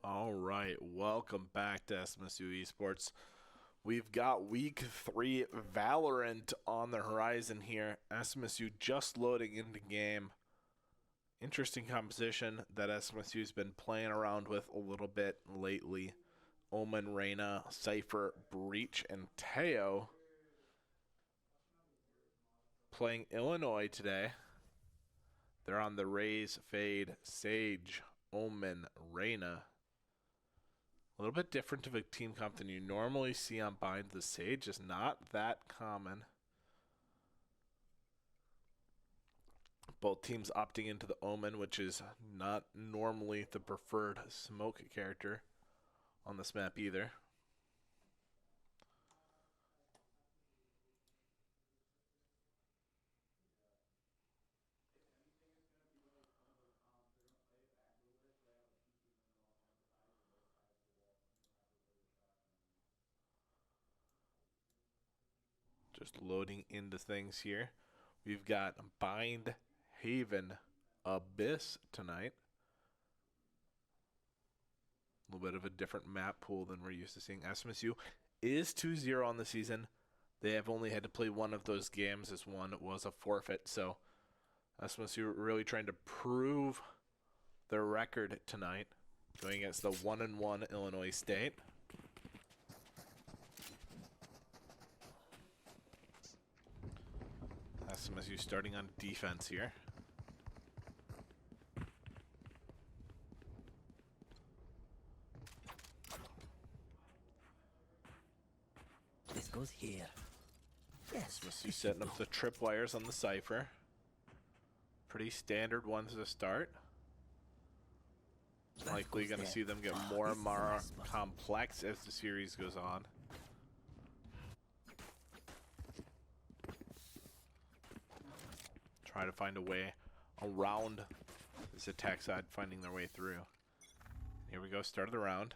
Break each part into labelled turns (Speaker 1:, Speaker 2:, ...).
Speaker 1: All right, welcome back to SMSU Esports. We've got week 3 Valorant on the horizon here. SMSU just loading into game. Interesting composition that SMSU's been playing around with a little bit lately. Omen, Reyna, Cypher, Breach, and Teo playing Illinois today. They're on the Raze, Fade, Sage, Omen, Reyna. A little bit different of a team comp than you normally see on Bind. The Sage is not that common. Both teams opting into the Omen, which is not normally the preferred smoke character on this map either. Just loading into things here. We've got Bind, Haven, Abyss tonight. A little bit of a different map pool than we're used to seeing. SMSU is 2-0 on the season. They have only had to play one of those games as one was a forfeit. So SMSU really trying to prove their record tonight, going against the 1-1 Illinois State. SMSU starting on defense here.
Speaker 2: This goes here. Yes.
Speaker 1: SMSU setting up the tripwires on the Cypher. Pretty standard ones to start. Likely going to see them get more and more complex as the series goes on. Try to find a way around this attack side, finding their way through. Here we go, start of the round.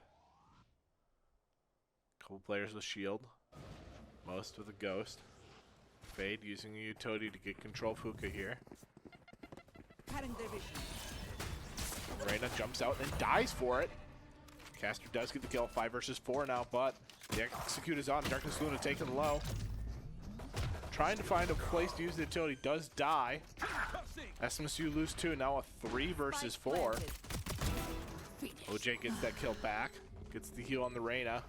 Speaker 1: Couple players with shield, most with a ghost. Fade using a utility to get control of Hookah here. Reyna jumps out and dies for it. Caster does get the kill, 5 versus 4 now, but the execute is on. Darkness Luna taken low. Trying to find a place to use the utility, does die. SMSU lose 2, now a 3 versus 4. OJ gets that kill back, gets the heal on the Reyna.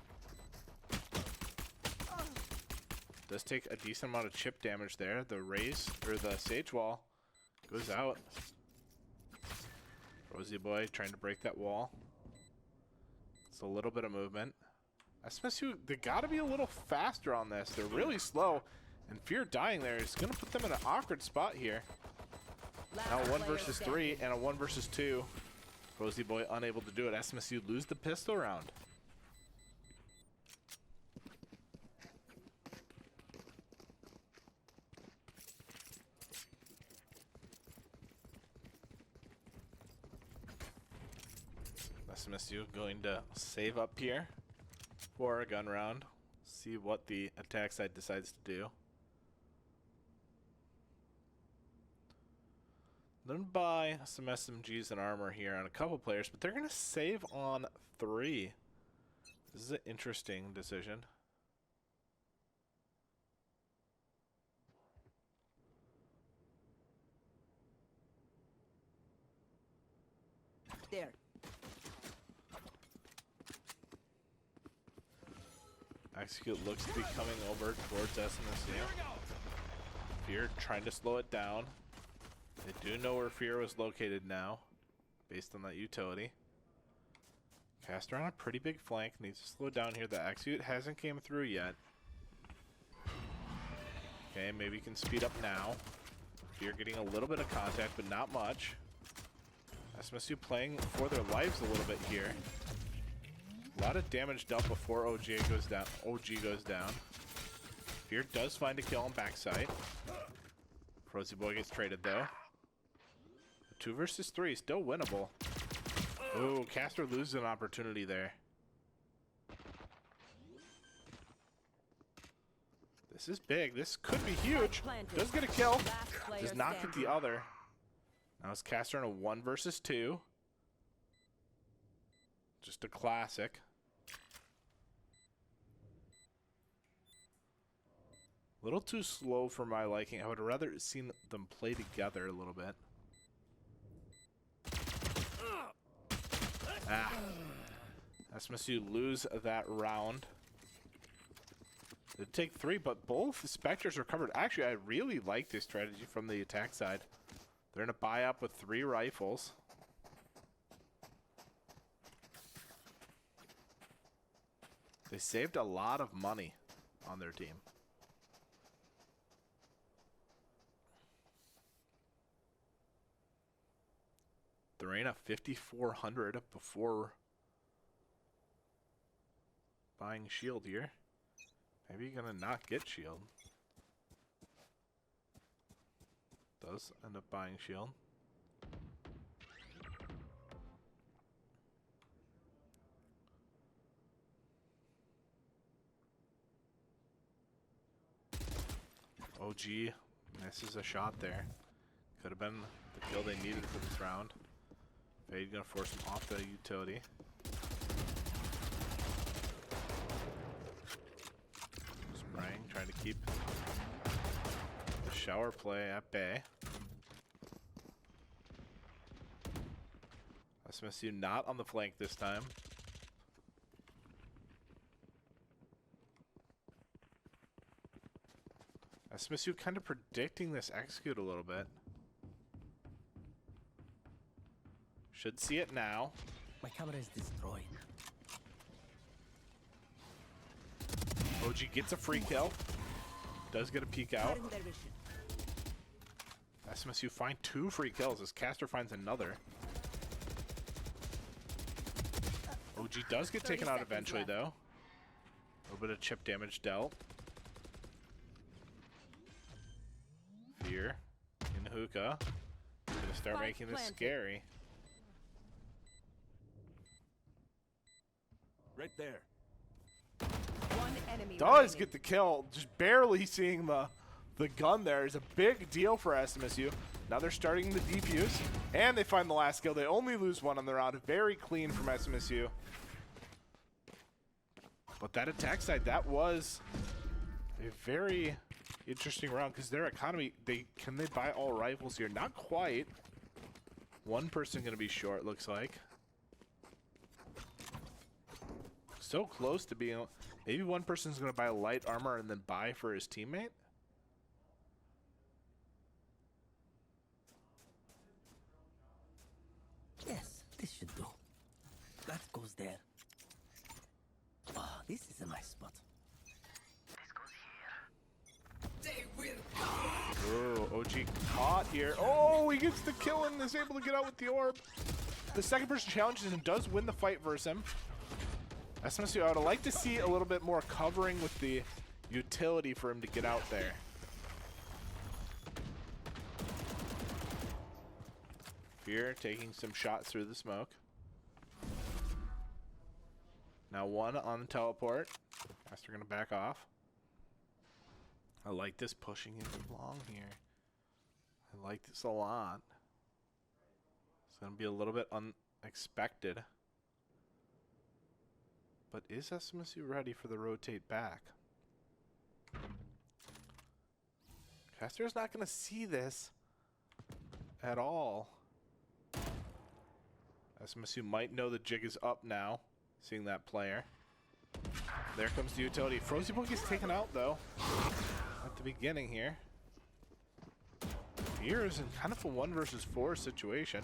Speaker 1: Does take a decent amount of chip damage there. The Raze, or the Sage wall, goes out. Rosie Boy trying to break that wall. It's a little bit of movement. SMSU, they gotta be a little faster on this. They're really slow. And Fear dying there is going to put them in an awkward spot here. Now a 1 versus 3 and a 1 versus 2. Rosie Boy unable to do it. SMSU lose the pistol round. SMSU going to save up here for a gun round. See what the attack side decides to do. Then buy some SMGs and armor here on a couple players, but they're going to save on 3. This is an interesting decision.
Speaker 2: There.
Speaker 1: Execute looks to be coming over towards SMSU. Fear trying to slow it down. They do know where Fear was located now, based on that utility. Caster on a pretty big flank, needs to slow down here. The execute hasn't came through yet. Okay, maybe he can speed up now. Fear getting a little bit of contact, but not much. SMSU playing for their lives a little bit here. A lot of damage dealt before OG goes down. Fear does find a kill on backside. Rosie Boy gets traded though. 2 versus 3, still winnable. Ooh, Caster loses an opportunity there. This is big. This could be huge. Does get a kill. Does not get the other. Now it's Caster in a 1 versus 2. Just a classic. A little too slow for my liking. I would have rather seen them play together a little bit. Ah. SMSU lose that round. It'd take 3, but both Spectres are covered. Actually, I really like this strategy from the attack side. They're going to buy up with 3 rifles. They saved a lot of money on their team. They're in a 5,400 before buying shield here. Maybe you're gonna not get shield. Does end up buying shield. OG misses a shot there. Could have been the kill they needed for this round. Fade gonna force him off the utility. Spraying, trying to keep the shower play at bay. SMSU not on the flank this time. SMSU kind of predicting this execute a little bit. Should see it now.
Speaker 2: My camera is destroyed.
Speaker 1: OG gets a free kill. Does get a peek out. SMSU find 2 free kills as Caster finds another. OG does get taken out eventually though. A little bit of chip damage dealt. Fear in hookah. Gonna start making this scary.
Speaker 3: Right there.
Speaker 4: One enemy
Speaker 1: Does
Speaker 4: remaining.
Speaker 1: get the kill. Just barely seeing the gun there is a big deal for SMSU. Now they're starting the defuse, and they find the last kill. They only lose 1 on the round. Very clean from SMSU. But that attack side, that was a very interesting round because their economy, can they buy all rifles here? Not quite. One person going to be short, looks like. So close to being, maybe one person's going to buy light armor and then buy for his teammate.
Speaker 2: Yes, this should do. That goes there. Ah, this is a nice spot. This goes here. They will.
Speaker 1: Oh, OG caught here. Oh, he gets the kill and is able to get out with the orb. The second person challenges and does win the fight versus him. SMSU, I would like to see a little bit more covering with the utility for him to get out there. Fear taking some shots through the smoke. Now 1 on the teleport. Caster gonna back off. I like this pushing in long here. I like this a lot. It's gonna be a little bit unexpected. But is SMSU ready for the rotate back? Caster's not going to see this at all. SMSU might know the jig is up now, seeing that player. There comes the utility. Frozy Boogie's taken out, though, at the beginning here. Fear is in kind of a 1 versus 4 situation.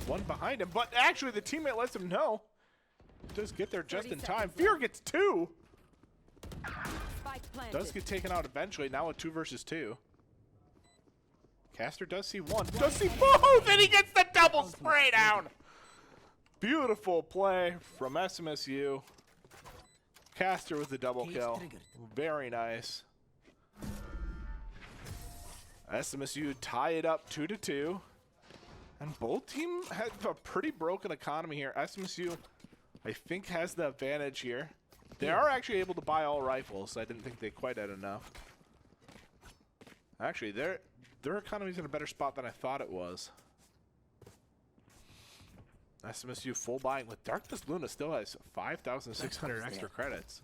Speaker 1: 1 behind him, but actually the teammate lets him know. Does get there just in time. Fear gets 2. Does get taken out eventually. Now a 2 versus 2. Caster does see 1. Does see both, and he gets the double spray down. Beautiful play from SMSU. Caster with the double kill. Very nice. SMSU tie it up 2-2. And both teams have a pretty broken economy here. SMSU, I think, has the advantage here. They are actually able to buy all rifles. I didn't think they quite had enough. Actually, their economy's in a better spot than I thought it was. SMSU full buying with Darkness Luna still has 5,600 extra credits.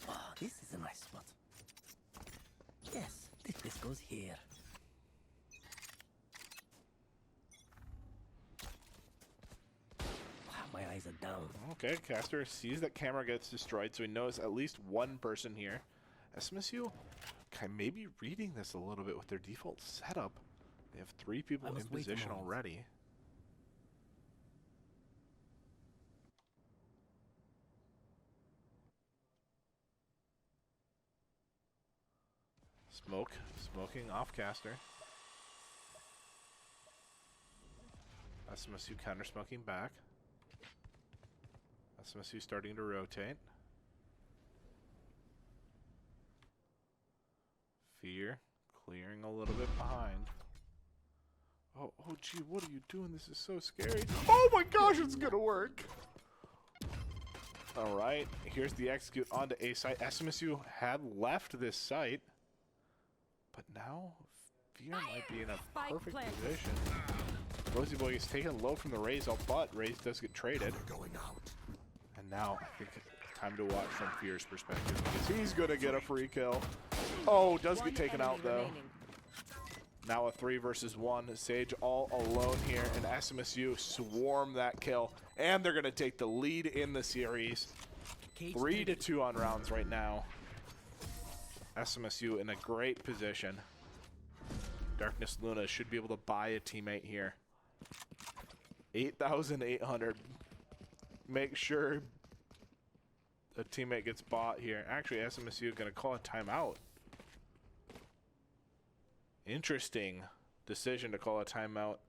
Speaker 2: Oh, this is a nice spot. Yes, this goes here. Wow, my eyes are down.
Speaker 1: Okay, Caster sees that camera gets destroyed, so he knows at least one person here. SMSU may be reading this a little bit with their default setup. They have 3 people in position already. Smoking off Caster. SMSU counter smoking back. SMSU starting to rotate. Fear clearing a little bit behind. Oh, gee, what are you doing? This is so scary. Oh my gosh, it's gonna work. All right, here's the execute onto A site. SMSU had left this site, but now Fear might be in a perfect position. Rosie Boy is taken low from the Raze, but Raze does get traded. And now I think it's time to watch from Fear's perspective, because he's gonna get a free kill. Oh, does get taken out though. Now a 3 versus 1. Sage all alone here, and SMSU swarm that kill, and they're gonna take the lead in the series. 3-2 on rounds right now. SMSU in a great position. Darkness Luna should be able to buy a teammate here. 8,800. Make sure a teammate gets bought here. Actually, SMSU is gonna call a timeout. Interesting decision to call a timeout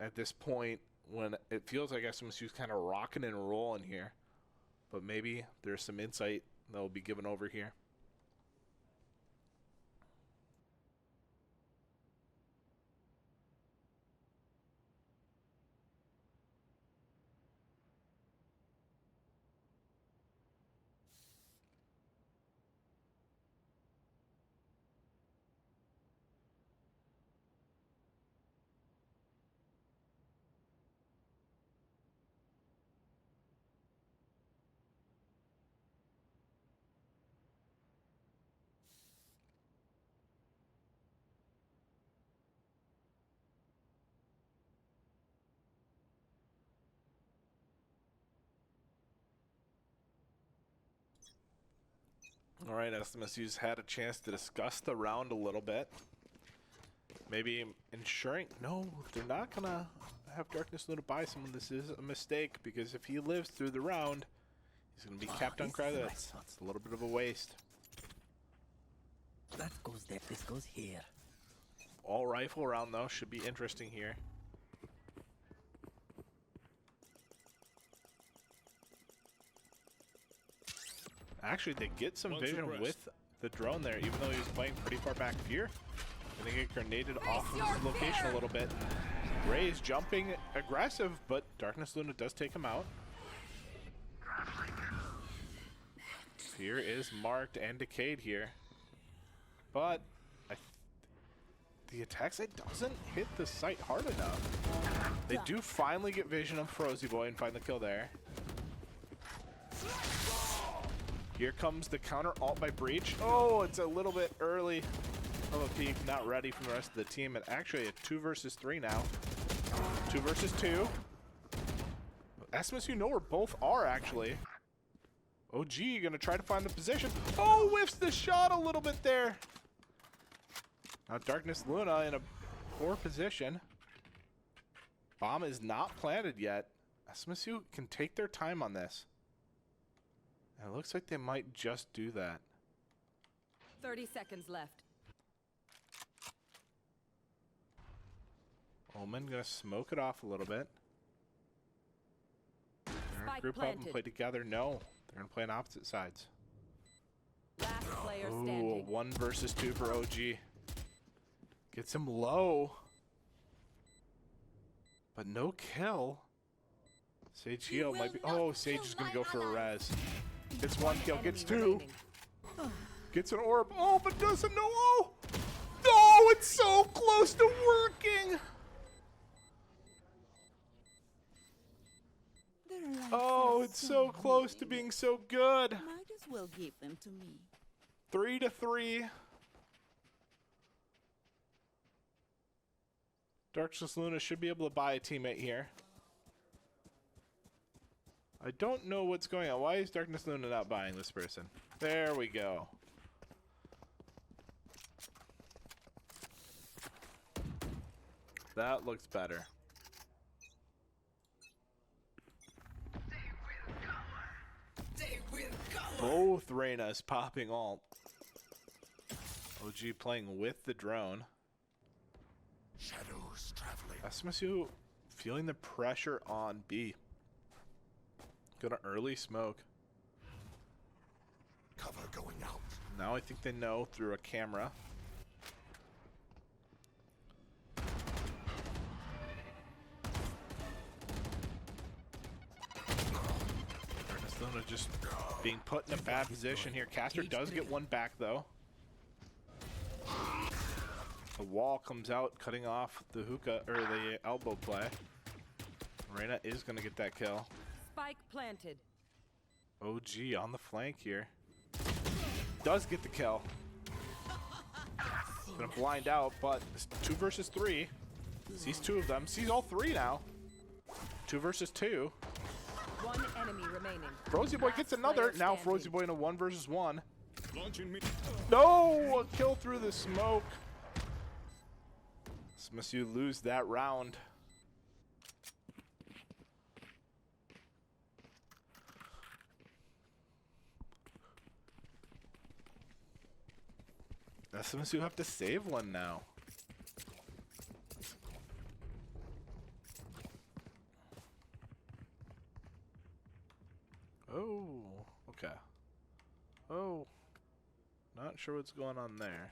Speaker 1: at this point when it feels like SMSU's kind of rocking and rolling here. But maybe there's some insight that will be given over here. All right, SMSU's had a chance to discuss the round a little bit. Maybe ensuring, no, they're not gonna have Darkness Luna buy someone. This is a mistake, because if he lives through the round, he's gonna be capped on credits. It's a little bit of a waste.
Speaker 2: That goes there, this goes here.
Speaker 1: All rifle round though, should be interesting here. Actually, they get some vision with the drone there, even though he was playing pretty far back. Fear gonna get grenaded off of his location a little bit. Raze jumping aggressive, but Darkness Luna does take him out. Fear is marked and decayed here, but the attack site doesn't hit the site hard enough. They do finally get vision of Frozy Boy and find the kill there. Here comes the counter ult by Breach. Oh, it's a little bit early of a peek, not ready from the rest of the team. And actually a 2 versus 3 now. 2 versus 2. SMSU know where both are actually. OG gonna try to find the position. Oh, whiffs the shot a little bit there. Now Darkness Luna in a poor position. Bomb is not planted yet. SMSU can take their time on this. And it looks like they might just do that.
Speaker 4: 30 seconds left.
Speaker 1: Omen gonna smoke it off a little bit. They're gonna group up and play together. No, they're gonna play on opposite sides.
Speaker 4: Last player
Speaker 1: Ooh,
Speaker 4: standing.
Speaker 1: 1 versus 2 for OG. Gets him low. But no kill. Sage heal might be. Oh, Sage is gonna go for a res. Gets 1 kill, gets 2. Gets an orb. Oh, but doesn't know. Oh! No, it's so close to working. Oh, it's so close to being so good.
Speaker 3: Might as well give them to me.
Speaker 1: 3-3. Darkness Luna should be able to buy a teammate here. I don't know what's going on. Why is Darkness Luna not buying this person? There we go. That looks better. Both Reynas popping ult. OG playing with the drone.
Speaker 5: Shadows traveling.
Speaker 1: SMSU feeling the pressure on B. Gonna early smoke.
Speaker 5: Cover going out.
Speaker 1: Now I think they know through a camera. Luna just being put in a bad position here. Caster does get one back though. The wall comes out, cutting off the hookah or the elbow play. Reyna is gonna get that kill.
Speaker 4: Spike planted.
Speaker 1: OG on the flank here. Does get the kill. Gonna blind out, but it's 2 versus 3. Sees 2 of them. Sees all 3 now. 2 versus 2.
Speaker 4: One enemy remaining.
Speaker 1: Frozy Boy gets another.
Speaker 4: Player
Speaker 1: Now
Speaker 4: standing.
Speaker 1: Frozy Boy in a 1 versus 1.
Speaker 5: Launching me.
Speaker 1: No! A kill through the smoke. SMSU lose that round. SMSU have to save one now. Oh, okay. Oh, not sure what's going on there.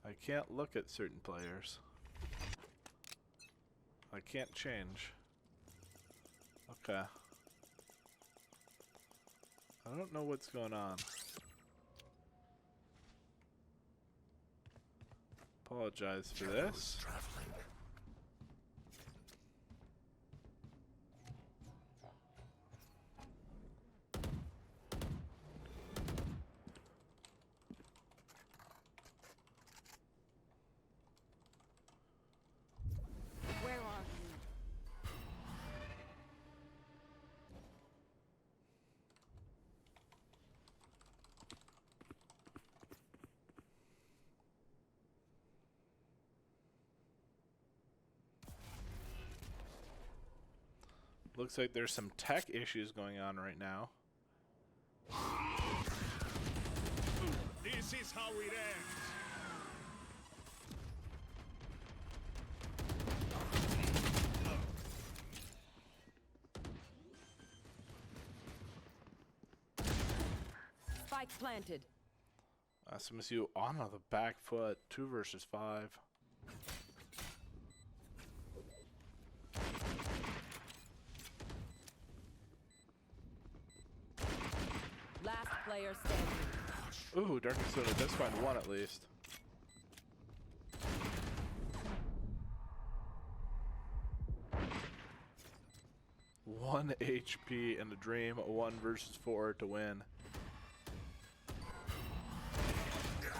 Speaker 1: I can't look at certain players. I can't change. Okay. I don't know what's going on. Apologize for this.
Speaker 5: Traveling.
Speaker 3: Where are you?
Speaker 1: Looks like there's some tech issues going on right now.
Speaker 5: This is how it ends.
Speaker 4: Spike planted.
Speaker 1: SMSU on the back foot, 2 versus 5.
Speaker 4: Last player standing.
Speaker 1: Ooh, Darkness Luna does find 1 at least. One HP and a dream, 1 versus 4 to win.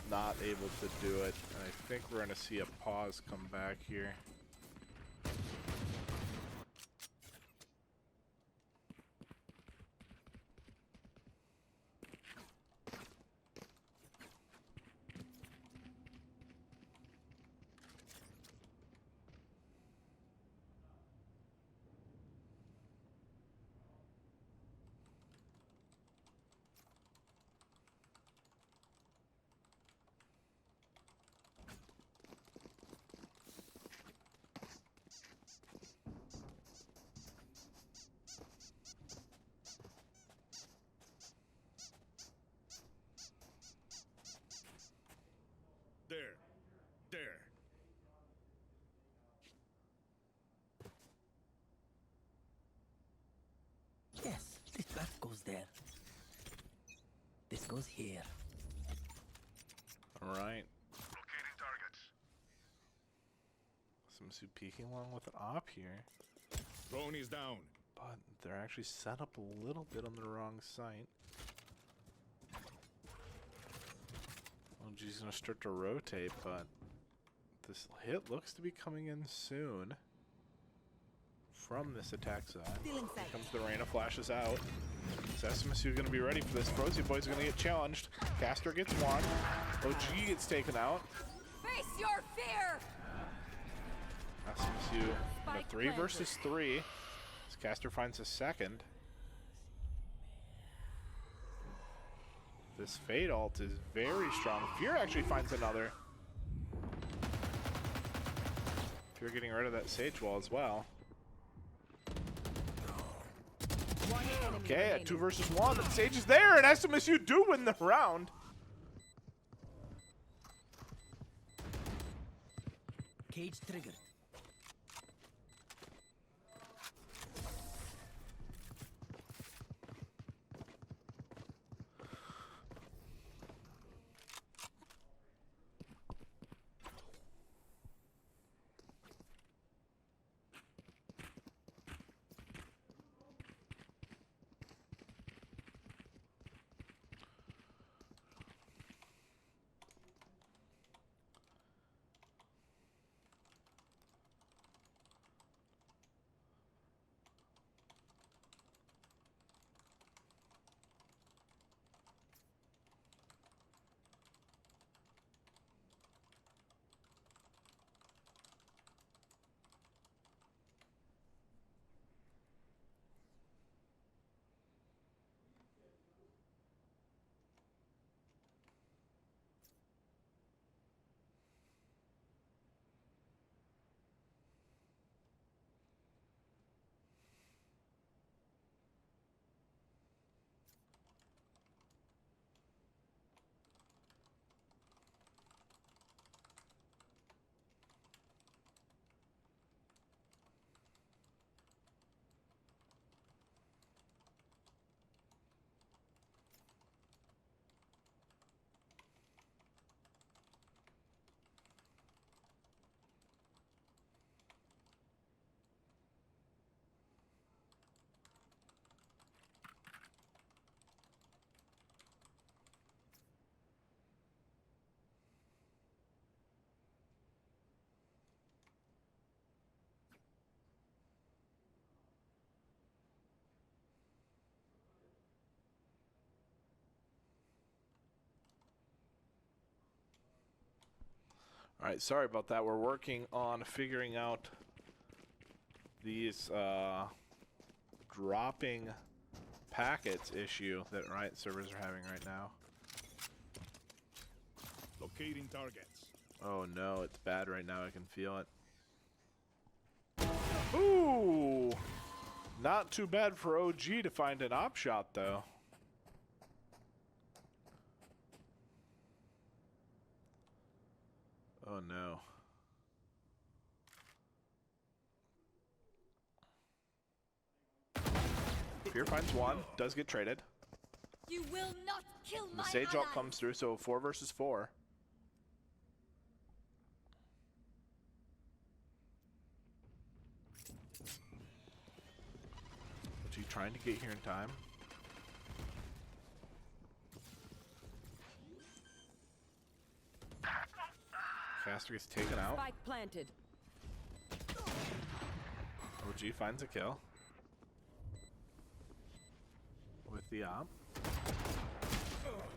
Speaker 1: Not able to do it. I think we're gonna see a pause come back here.
Speaker 5: There.
Speaker 2: Yes, that goes there. This goes here.
Speaker 1: All right.
Speaker 5: Locating targets.
Speaker 1: SMSU peeking along with an op here.
Speaker 5: Drone is down.
Speaker 1: But they're actually set up a little bit on the wrong site. OG's gonna start to rotate, but this hit looks to be coming in soon from this attack side.
Speaker 3: Still in
Speaker 1: Here
Speaker 3: sight.
Speaker 1: comes the Reyna, flashes out. Is SMSU gonna be ready for this? Frozy Boy's gonna get challenged. Caster gets one. OG gets taken out.
Speaker 4: Face your fear!
Speaker 1: SMSU in a
Speaker 4: Spike
Speaker 1: 3
Speaker 4: planted.
Speaker 1: versus 3. As Caster finds a second. This Fade ult is very strong. Fear actually finds another. Fear getting rid of that Sage wall as well.
Speaker 4: One enemy
Speaker 1: Okay,
Speaker 4: remaining.
Speaker 1: at 2 versus 1, and Sage is there, and SMSU do win the round.
Speaker 2: Cage triggered.
Speaker 1: All right, sorry about that. We're working on figuring out these dropping packets issue that Riot servers are having right now.
Speaker 5: Locating targets.
Speaker 1: Oh no, it's bad right now. I can feel it. Ooh! Not too bad for OG to find an op shot, though. Oh no. Fear finds one, does get traded.
Speaker 3: You will not kill
Speaker 1: The
Speaker 3: my
Speaker 1: Sage ult
Speaker 3: ally.
Speaker 1: comes through, so 4 versus 4. Is he trying to get here in time? Caster gets taken out.
Speaker 4: Spike planted.
Speaker 1: OG finds a kill. With the op.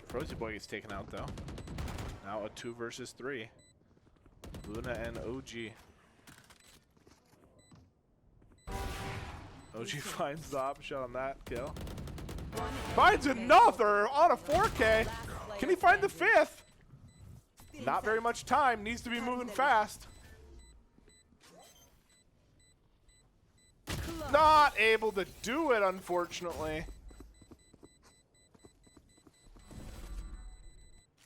Speaker 1: Frozy Boy gets taken out though. Now a 2 versus 3. Luna and OG. OG finds the op shot on that kill. Finds another on a 4K. Can he find the 5th? Not very much time. Needs to be moving fast. Not able to do it, unfortunately.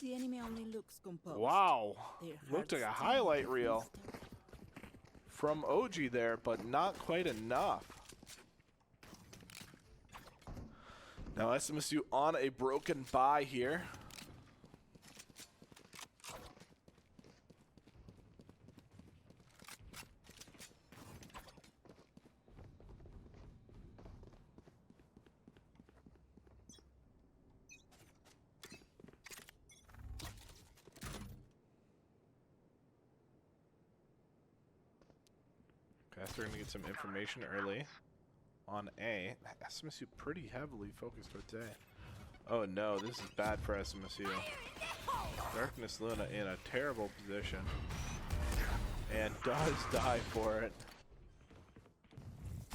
Speaker 3: The enemy only looks composed.
Speaker 1: Wow.
Speaker 3: Their
Speaker 1: Looked like a
Speaker 3: hearts
Speaker 1: highlight
Speaker 3: still
Speaker 1: reel
Speaker 3: beat
Speaker 1: from OG there, but not quite enough. Now SMSU on a broken bye here. Caster gonna get some information early on A. SMSU pretty heavily focused towards A. Oh no, this is bad for SMSU. Darkness Luna in a terrible position. And does die for it.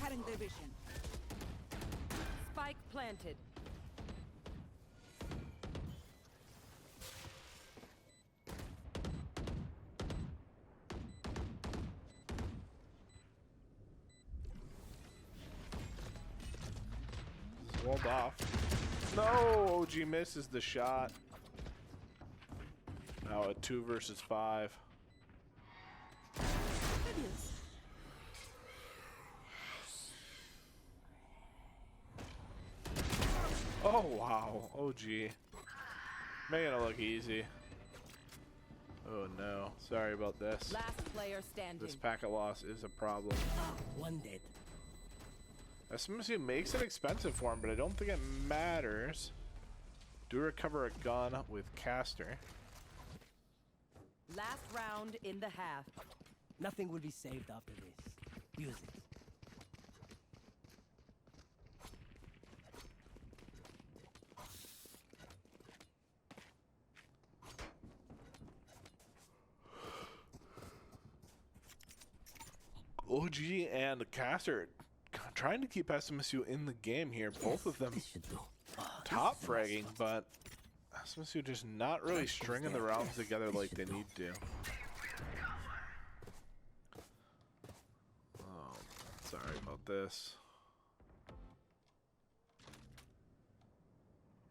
Speaker 3: Cutting their vision.
Speaker 4: Spike planted.
Speaker 1: This is walled off. No, OG misses the shot. Now a 2 versus 5. Oh wow, OG. Making it look easy. Oh no, sorry about this.
Speaker 4: Last player standing.
Speaker 1: This packet loss is a problem.
Speaker 2: One dead.
Speaker 1: SMSU makes it expensive for him, but I don't think it matters. Do recover a gun with Caster.
Speaker 4: Last round in the half.
Speaker 2: Nothing will be saved after this. Use it.
Speaker 1: OG and Caster trying to keep SMSU in the game here. Both of them
Speaker 2: This should do.
Speaker 1: top fragging, but SMSU just not really stringing the rounds together like they need to. Oh, sorry about this.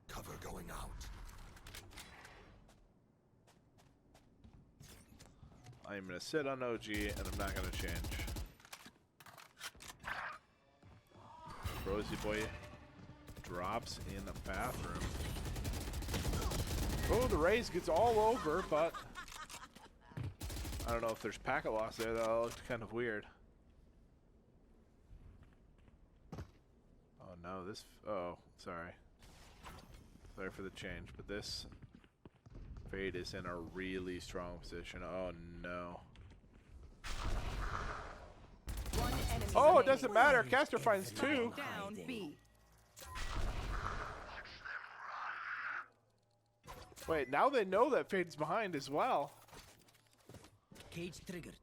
Speaker 5: Cover going out.
Speaker 1: I'm going to sit on OG, and I'm not going to change. Rosie Boy drops in the bathroom. Oh, the Raze gets all over, but I don't know if there's packet loss there. That looked kind of weird. Oh no, this. Oh, sorry. Sorry for the change, but this Fade is in a really strong position. Oh no.
Speaker 4: One enemy
Speaker 1: Oh, it
Speaker 4: remaining.
Speaker 1: doesn't matter. Caster finds 2.
Speaker 4: Down B.
Speaker 1: Wait, now they know that Fade's behind as well.
Speaker 2: Cage triggered.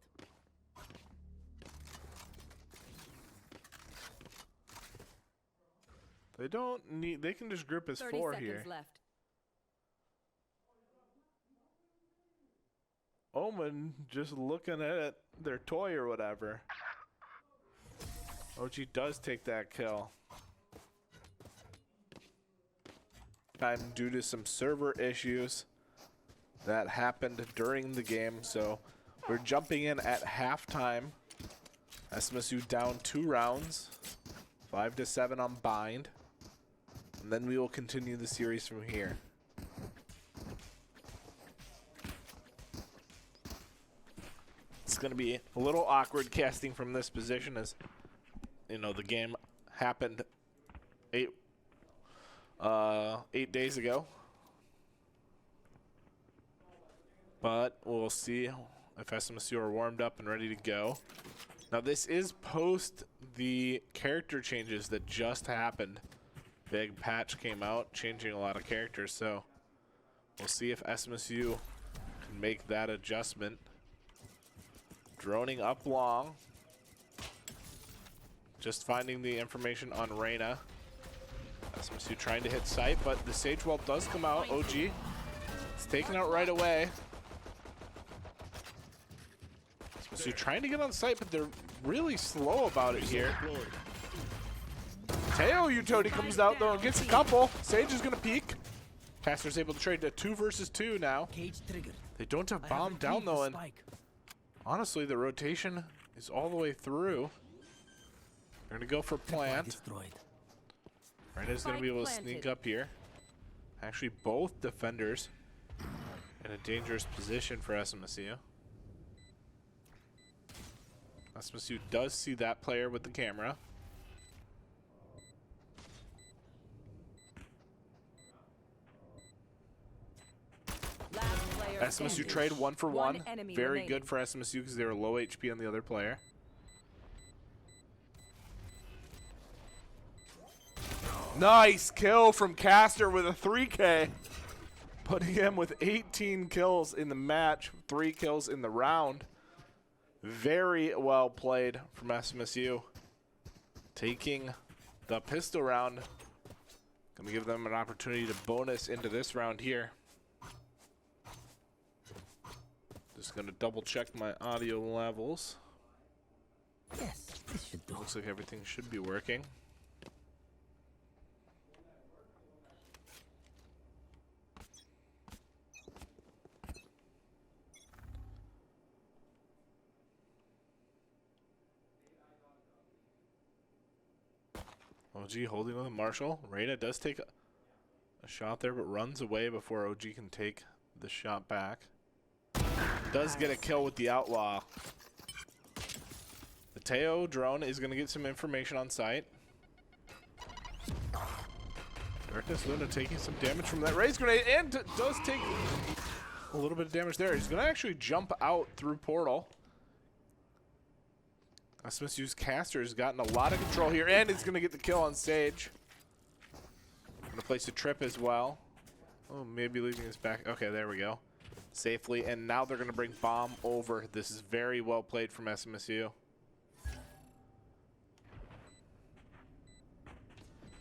Speaker 1: They don't need. They can just group as
Speaker 4: 30
Speaker 1: 4
Speaker 4: seconds
Speaker 1: here.
Speaker 4: left.
Speaker 1: Omen just looking at their toy or whatever. OG does take that kill. Time due to some server issues that happened during the game, so we're jumping in at halftime. SMSU down 2 rounds, 5-7 on bind, and then we will continue the series from here. It's going to be a little awkward casting from this position, as you know the game happened 8 days ago, but we'll see if SMSU are warmed up and ready to go. Now this is post the character changes that just happened. Big patch came out changing a lot of characters, so we'll see if SMSU can make that adjustment. Droning up long. Just finding the information on Reyna. SMSU trying to hit sight, but the Sage Wall does come out. OG. It's taken out right away. SMSU trying to get on sight, but they're really slow about it here. Teo Utodi comes out though and gets a couple. Sage is gonna peek. Caster's able to trade to 2 versus 2 now.
Speaker 2: Cage triggered.
Speaker 1: They don't have
Speaker 2: I
Speaker 1: bomb
Speaker 2: have
Speaker 1: down
Speaker 2: retrieved
Speaker 1: though,
Speaker 2: the
Speaker 1: and
Speaker 2: spike.
Speaker 1: honestly, the rotation is all the way through. They're going to go for plant.
Speaker 2: Destroyed.
Speaker 1: Reina's going to be able to
Speaker 4: Spike
Speaker 1: sneak
Speaker 4: planted.
Speaker 1: up here. Actually, both defenders in a dangerous position for SMSU. SMSU does see that player with the camera.
Speaker 4: Last player
Speaker 1: SMSU
Speaker 4: standing.
Speaker 1: trade 1 for 1.
Speaker 4: One enemy
Speaker 1: Very
Speaker 4: remaining.
Speaker 1: good for SMSU because they were low HP on the other player. Nice kill from Caster with a 3K. Putting him with 18 kills in the match, 3 kills in the round. Very well played from SMSU. Taking the pistol round. Gonna give them an opportunity to bonus into this round here. Just gonna double check my audio levels.
Speaker 2: Yes, this should do.
Speaker 1: Looks like everything should be working. OG holding with Marshall. Reyna does take a shot there, but runs away before OG can take the shot back. Does get a kill with the Outlaw. The Teo drone is going to get some information on site. Darkness Luna taking some damage from that raise grenade and does take a little bit of damage there. He's going to actually jump out through portal. SMSU's Caster has gotten a lot of control here, and is going to get the kill on stage. Going to place a trip as well. Oh, maybe leaving his back. Okay, there we go. Safely, and now they're going to bring bomb over. This is very well played from SMSU.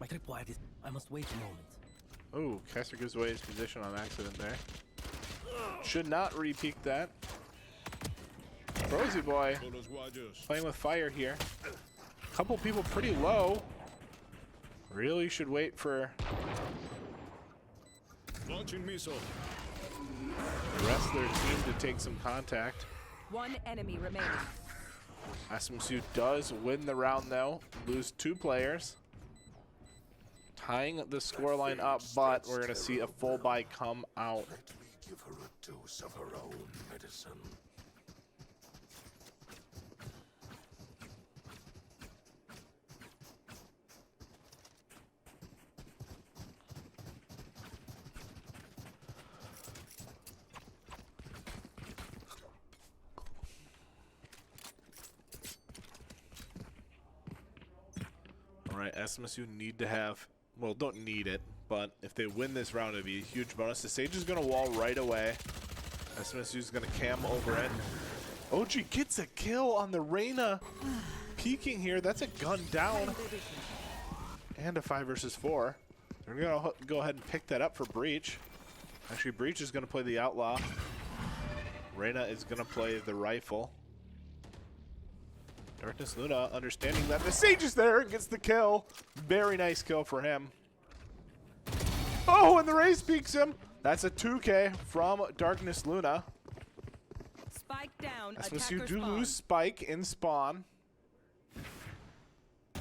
Speaker 2: My tripwire is. I must wait a moment.
Speaker 1: Oh, Caster gives away his position on accident there. Should not re-peek that. Rosie boy playing with fire here. Couple people pretty low. Really should wait for
Speaker 5: Launching missile.
Speaker 1: the rest of their team to take some contact.
Speaker 4: One enemy remaining.
Speaker 1: SMSU does win the round though. Lose 2 players. Tying the scoreline up, but we're going to see a full buy come out.
Speaker 6: Let me give her a dose of her own medicine.
Speaker 1: Alright, SMSU need to have, well, don't need it, but if they win this round, it'd be a huge bonus. The Sage is going to wall right away. SMSU is going to cam over it. OG gets a kill on the Reyna. Peeking here, that's a gun down. And a 5 versus 4. They're going to go ahead and pick that up for Breach. Actually, Breach is going to play the Outlaw. Reyna is going to play the Rifle. Darkness Luna understanding that the Sage is there and gets the kill. Very nice kill for him. Oh, and the Raze peeks him. That's a 2K from Darkness Luna.
Speaker 4: Spike down.
Speaker 1: SMSU
Speaker 4: Attacker
Speaker 1: do
Speaker 4: spawn.
Speaker 1: lose Spike in spawn.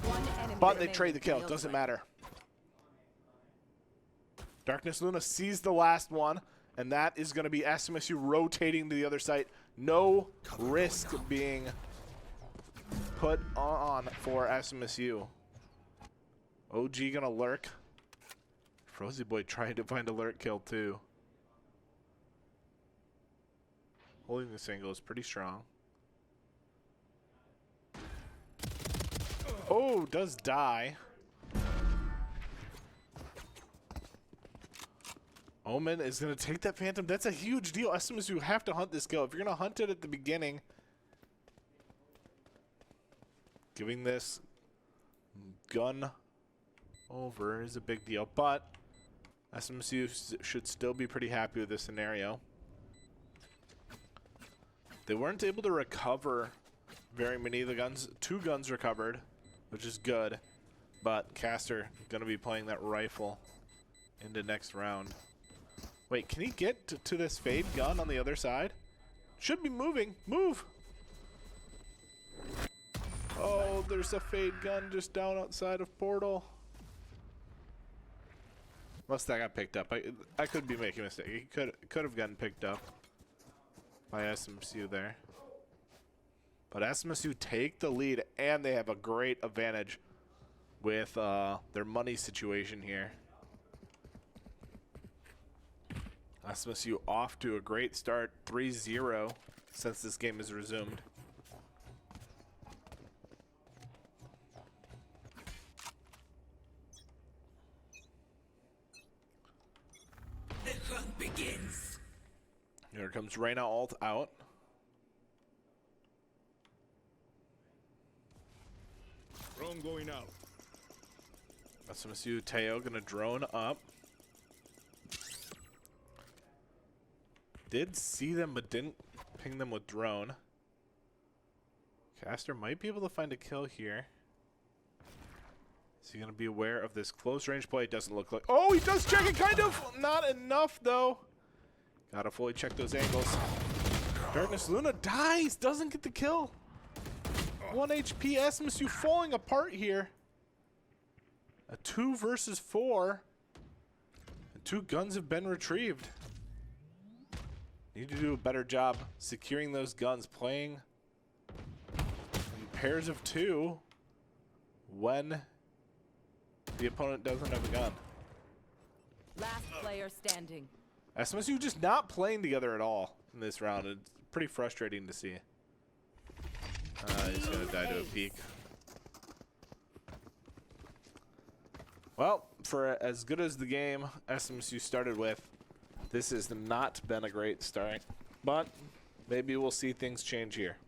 Speaker 4: One enemy
Speaker 1: But they
Speaker 4: remaining.
Speaker 1: trade the kill. Doesn't matter. Darkness Luna sees the last one, and that is going to be SMSU rotating to the other side. No risk being put on for SMSU. OG gonna lurk. Frozy Boy trying to find a lurk kill too. Holding this angle is pretty strong. Oh, does die. Omen is gonna take that Phantom. That's a huge deal. SMSU have to hunt this kill. If you're gonna hunt it at the beginning, giving this gun over is a big deal, but SMSU should still be pretty happy with this scenario. They weren't able to recover very many of the guns. 2 guns recovered, which is good, but Caster going to be playing that Rifle into next round. Wait, can he get to this Fade gun on the other side? Should be moving. Move! Oh, there's a Fade gun just down outside of portal. Unless that got picked up. I could be making a mistake. He could have gotten picked up by SMSU there. But SMSU take the lead, and they have a great advantage with their money situation here. SMSU off to a great start, 3-0 since this game is resumed.
Speaker 2: hunt begins.
Speaker 1: Here comes Reyna ult out.
Speaker 5: Drone going out.
Speaker 1: SMSU Teo gonna drone up. Did see them, but didn't ping them with drone. Caster might be able to find a kill here. Is he gonna be aware of this close range play? It doesn't look like. Oh, he does check it, kind of. Not enough though. Gotta fully check those angles. Darkness Luna dies, doesn't get the kill. 1 HP, SMSU falling apart here. A 2 versus 4. And 2 guns have been retrieved. Need to do a better job securing those guns, playing in pairs of 2 when the opponent doesn't have a gun.
Speaker 4: Last player standing.
Speaker 1: SMSU just not playing together at all in this round. It's pretty frustrating to see. He's gonna die to a peek. Well, for as good as the game SMSU started with, this has not been a great start, but maybe we'll see things change here.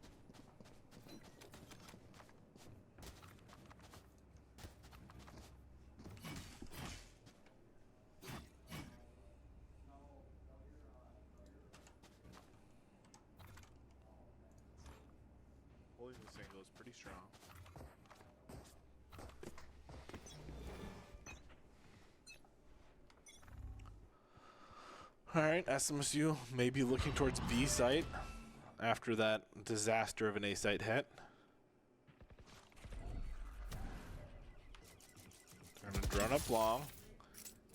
Speaker 1: Holding this angle is pretty strong. Alright, SMSU may be looking towards B site after that disaster of an A site hit. They're gonna drone up long.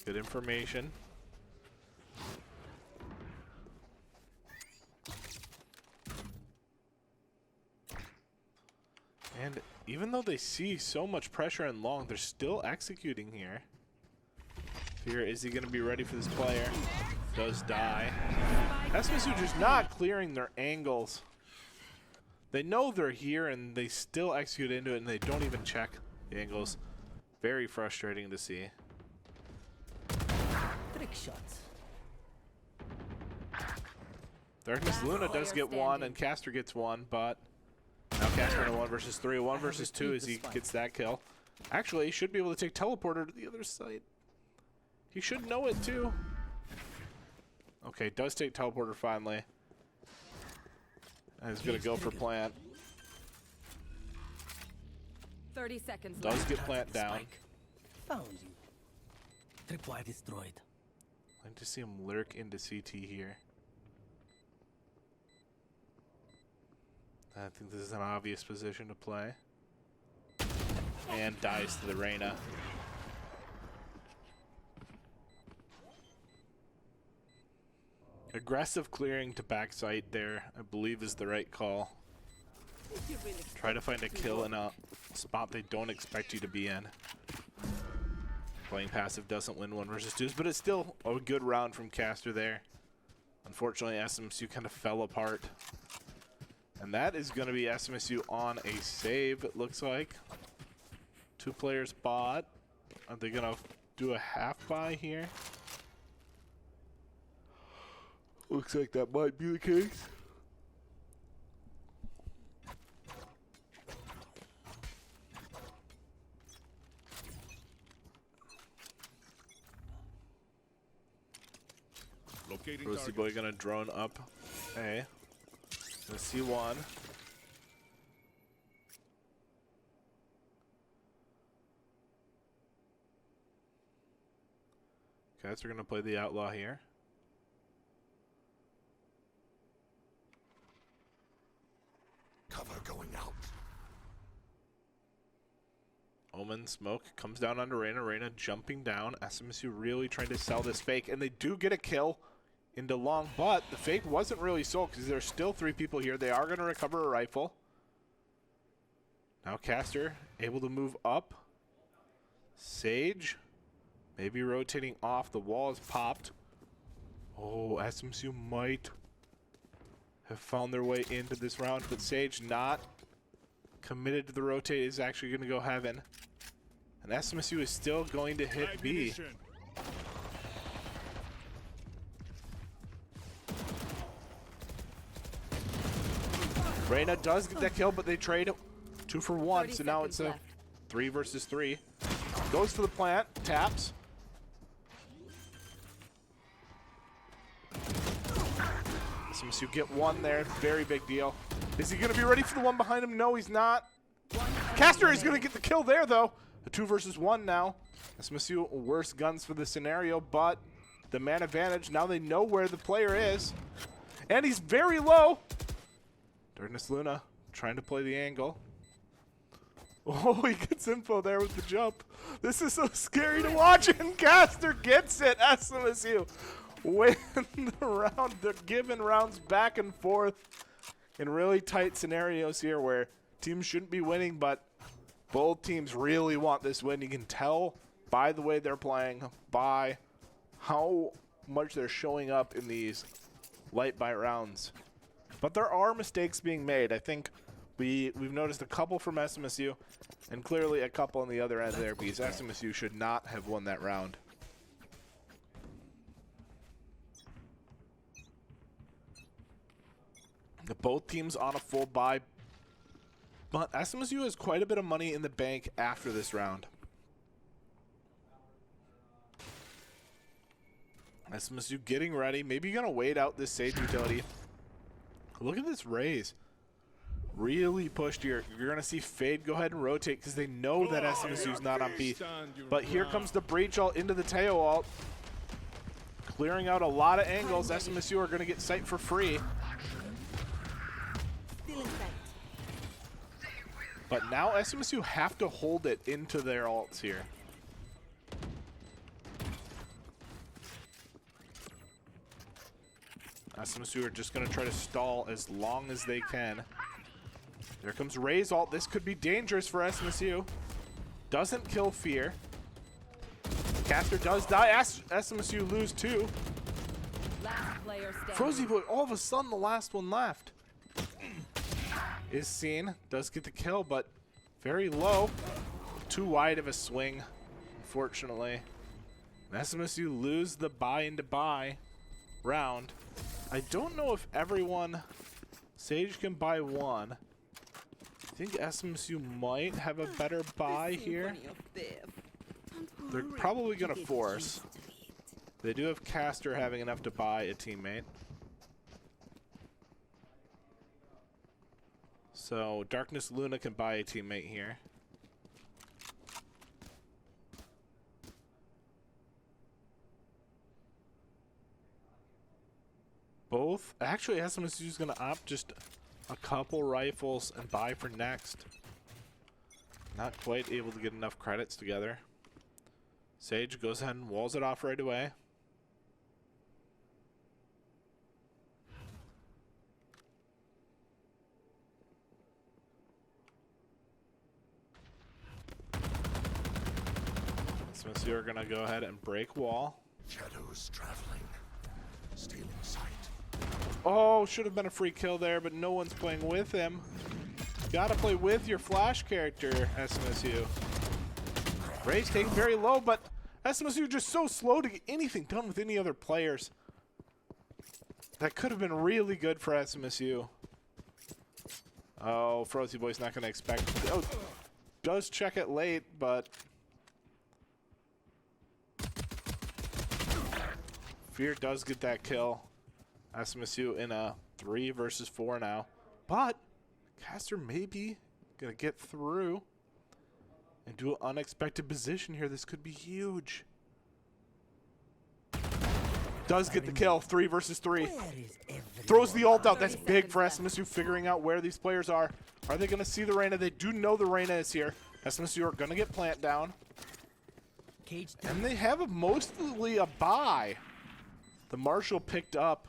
Speaker 1: Good information. And even though they see so much pressure in long, they're still executing here. Here, is he gonna be ready for this player? Does die. SMSU just not clearing their angles. They know they're here and they still execute into it and they don't even check the angles. Very frustrating to see.
Speaker 2: Trick shots.
Speaker 1: Darkness Luna does get one and Caster gets one, but now Caster in a 1 versus 3, 1 versus 2 as he gets that kill. Actually, he should be able to take teleporter to the other side. He should know it too. Okay, does take teleporter finally. And he's gonna go for plant.
Speaker 4: 30 seconds
Speaker 1: Does
Speaker 4: left.
Speaker 1: get plant down.
Speaker 2: Found you. Tripwire destroyed.
Speaker 1: I'd like to see him lurk into CT here. I think this is an obvious position to play. And dies to the Reyna. Aggressive clearing to backside there, I believe, is the right call. Try to find a kill in a spot they don't expect you to be in. Playing passive doesn't win 1 versus 2s, but it's still a good round from Caster there. Unfortunately, SMSU kind of fell apart. And that is going to be SMSU on a save, it looks like. 2 players bot. Are they going to do a half buy here? Looks like that might be the case.
Speaker 5: Locating
Speaker 1: Rosie
Speaker 5: target.
Speaker 1: Boy gonna drone up A. Gonna see one. Okay, so we're gonna play the outlaw here.
Speaker 6: Cover going out.
Speaker 1: Omen smoke comes down onto Reyna. Reyna jumping down. SMSU really trying to sell this fake, and they do get a kill into long, but the fake wasn't really sold because there's still 3 people here. They are going to recover a rifle. Now Caster able to move up. Sage maybe rotating off. The wall is popped. Oh, SMSU might have found their way into this round, but Sage not committed to the rotate, is actually going to go heaven. And SMSU is still going to hit B.
Speaker 5: Ammunition.
Speaker 1: Reyna does get that kill, but they trade 2 for 1,
Speaker 4: 30
Speaker 1: so now it's a
Speaker 4: seconds
Speaker 1: 3 versus 3. Goes for the plant, taps. SMSU get 1 there, very big deal. Is he going to be ready for the one behind him? No, he's not. Caster is going to get the kill there, though. A 2 versus 1 now. SMSU worse guns for the scenario, but the man advantage. Now they know where the player is. And he's very low. Darkness Luna trying to play the angle. Oh, he gets info there with the jump. This is so scary to watch, and Caster gets it. SMSU win the round. They're giving rounds back and forth in really tight scenarios here where teams shouldn't be winning, but both teams really want this win. You can tell by the way they're playing, by how much they're showing up in these light bite rounds. But there are mistakes being made. I think we've noticed a couple from SMSU and clearly a couple on the other end there because SMSU should not have won that round. Both teams on a full buy, but SMSU has quite a bit of money in the bank after this round. SMSU getting ready. Maybe you're going to wait out this Sage utility. Look at this raise. Really pushed here. You're going to see Fade go ahead and rotate because they know that SMSU's not on B. But here comes the breach ult into the Teo ult. Clearing out a lot of angles. SMSU are going to get sight for free.
Speaker 3: Still in sight.
Speaker 1: But now SMSU have to hold it into their ults here. SMSU are just going to try to stall as long as they can. There comes Ray's ult. This could be dangerous for SMSU. Doesn't kill Fear. Caster does die. SMSU lose 2.
Speaker 4: Last player standing.
Speaker 1: Frozy Boy, all of a sudden the last one left. Is seen. Does get the kill, but very low. Too wide of a swing, unfortunately. And SMSU lose the buy into buy round. I don't know if everyone... Sage can buy 1. I think SMSU might have a better buy here. They're probably going to force. They do have Caster having enough to buy a teammate. So Darkness Luna can buy a teammate here. Both. Actually, SMSU is going to opt just a couple rifles and buy for next. Not quite able to get enough credits together. Sage goes ahead and walls it off right away. SMSU are going to go ahead and break wall.
Speaker 6: Shadows traveling, stealing sight.
Speaker 1: Oh, should have been a free kill there, but no one's playing with him. Gotta play with your flash character, SMSU. Ray's taken very low, but SMSU just so slow to get anything done with any other players. That could have been really good for SMSU. Oh, Frozy Boy's not gonna expect. Oh, does check it late, but Fear does get that kill. SMSU in a 3 versus 4 now. But Caster may be going to get through and do an unexpected position here. This could be huge. Does get the kill. 3 versus 3. Throws the ult out. That's big for SMSU figuring out where these players are. Are they going to see the Reyna? They do know the Reyna is here. SMSU are going to get plant down. And they have mostly a buy. The Marshall picked up.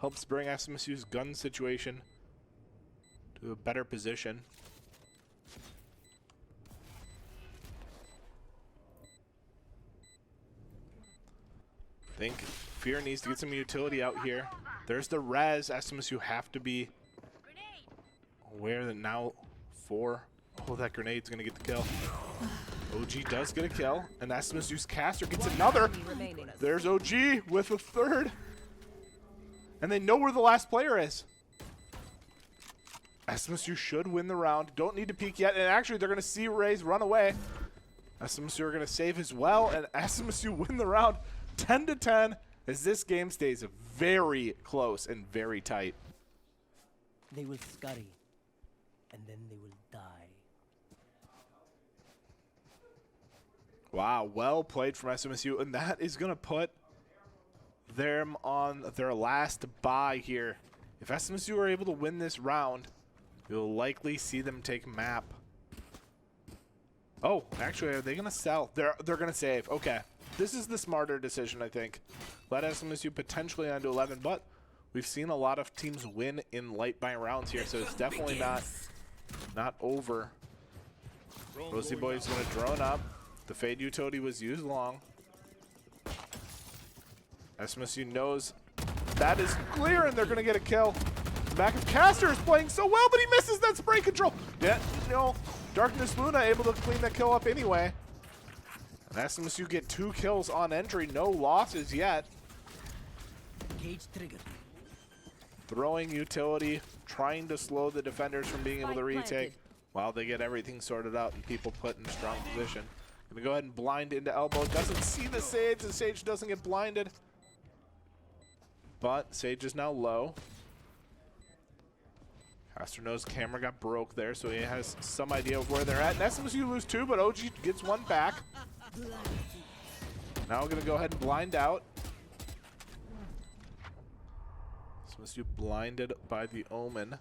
Speaker 1: Helps bring SMSU's gun situation to a better position. I think Fear needs to get some utility out here. There's the res. SMSU have to be aware that now 4. Oh, that grenade's going to get the kill. OG does get a kill, and SMSU's Caster gets another. There's OG with a 3rd. And they know where the last player is. SMSU should win the round. Don't need to peek yet. And actually, they're going to see Rays run away. SMSU are going to save as well. And SMSU win the round 10-10 as this game stays very close and very tight.
Speaker 2: They will scurry, and then they will die.
Speaker 1: Wow, well played from SMSU. And that is going to put them on their last bye here. If SMSU are able to win this round, you'll likely see them take map. Oh, actually, are they going to sell? They're going to save. Okay. This is the smarter decision, I think. Let SMSU potentially on to 11, but we've seen a lot of teams win in light buy rounds here, so it's definitely not over. Rosie Boy's going to drone up. The Fade utility was used long. SMSU knows that is clear, and they're going to get a kill. The back of Caster is playing so well, but he misses that spray control. Yeah, no. Darkness Luna able to clean that kill up anyway. And SMSU get 2 kills on entry, no losses yet.
Speaker 2: Cage trigger.
Speaker 1: Throwing utility, trying to slow the defenders from being able to retake while they get everything sorted out and people put in a strong position. Gonna go ahead and blind into elbow. Doesn't see the Sage. The Sage doesn't get blinded. But Sage is now low. Caster knows camera got broke there, so he has some idea of where they're at. And SMSU lose 2, but OG gets 1 back. Now we're going to go ahead and blind out. SMSU blinded by the Omen.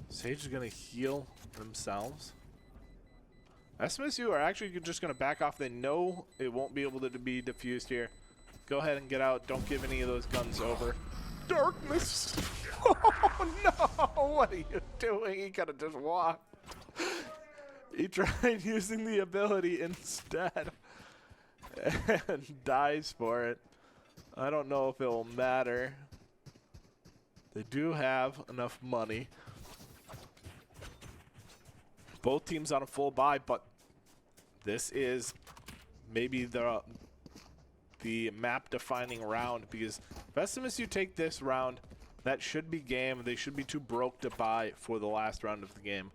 Speaker 1: Sage is going to heal themselves. SMSU are actually just going to back off. They know it won't be able to be diffused here. Go ahead and get out. Don't give any of those guns over. Darkness! Oh no! What are you doing? He could have just walked. He tried using the ability instead and dies for it. I don't know if it'll matter. They do have enough money. Both teams on a full buy, but this is maybe the map-defining round, because if SMSU take this round, that should be game. They should be too broke to buy for the last round of the game.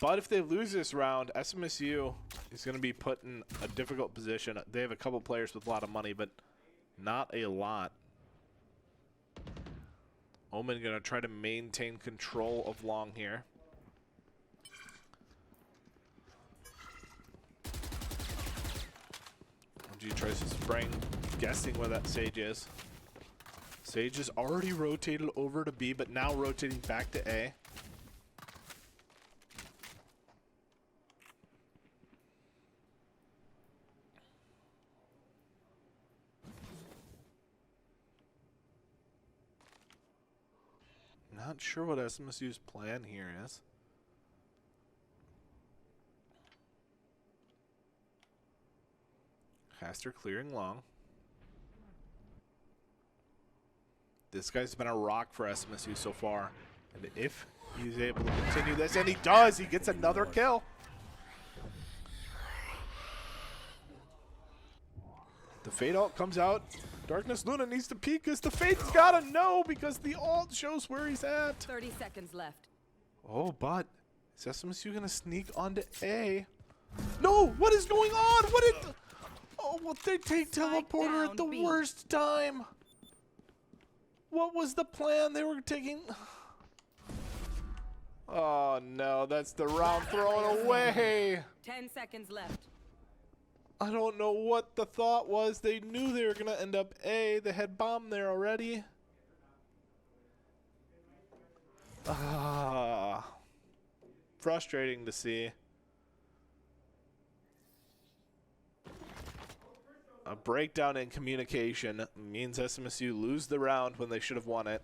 Speaker 1: But if they lose this round, SMSU is going to be put in a difficult position. They have a couple players with a lot of money, but not a lot. Omen going to try to maintain control of long here. OG tries to spring, guessing where that Sage is. Sage is already rotated over to B, but now rotating back to A. Not sure what SMSU's plan here is. Caster clearing long. This guy's been a rock for SMSU so far. And if he's able to continue this, and he does, he gets another kill. The Fade ult comes out. Darkness Luna needs to peek because the Fade's gotta know because the ult shows where he's at.
Speaker 4: 30 seconds left.
Speaker 1: Oh, but is SMSU gonna sneak onto A? No, what is going on? What did... Oh, well, they take teleporter at the worst time. What was the plan? They were taking... Oh, no, that's the round thrown away.
Speaker 4: 10 seconds left.
Speaker 1: I don't know what the thought was. They knew they were going to end up A. They had bomb there already. Ah, frustrating to see. A breakdown in communication means SMSU lose the round when they should have won it.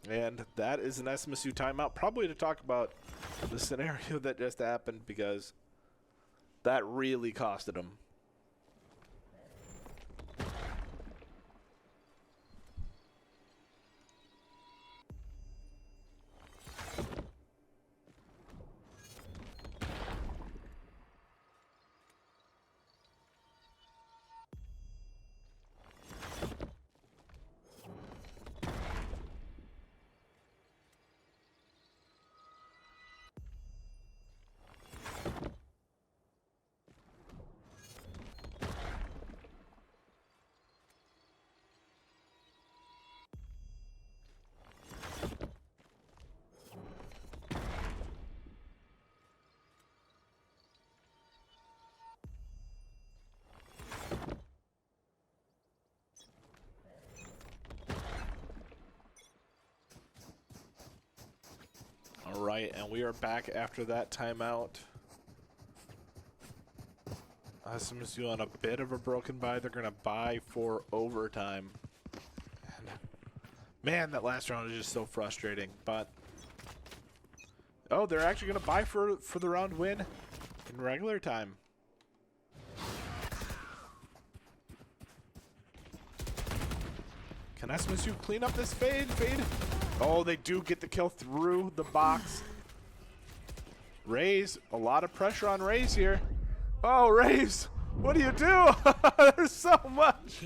Speaker 1: And that is an SMSU timeout, probably to talk about the scenario that just happened, because that really costed them. and we are back after that timeout. SMSU on a bit of a broken buy. They're going to buy for overtime. And man, that last round is just so frustrating. But oh, they're actually going to buy for the round win in regular time. Can SMSU clean up this fade? Oh, they do get the kill through the box. Raze, a lot of pressure on Raze here. Oh, Raze, what do you do? There's so much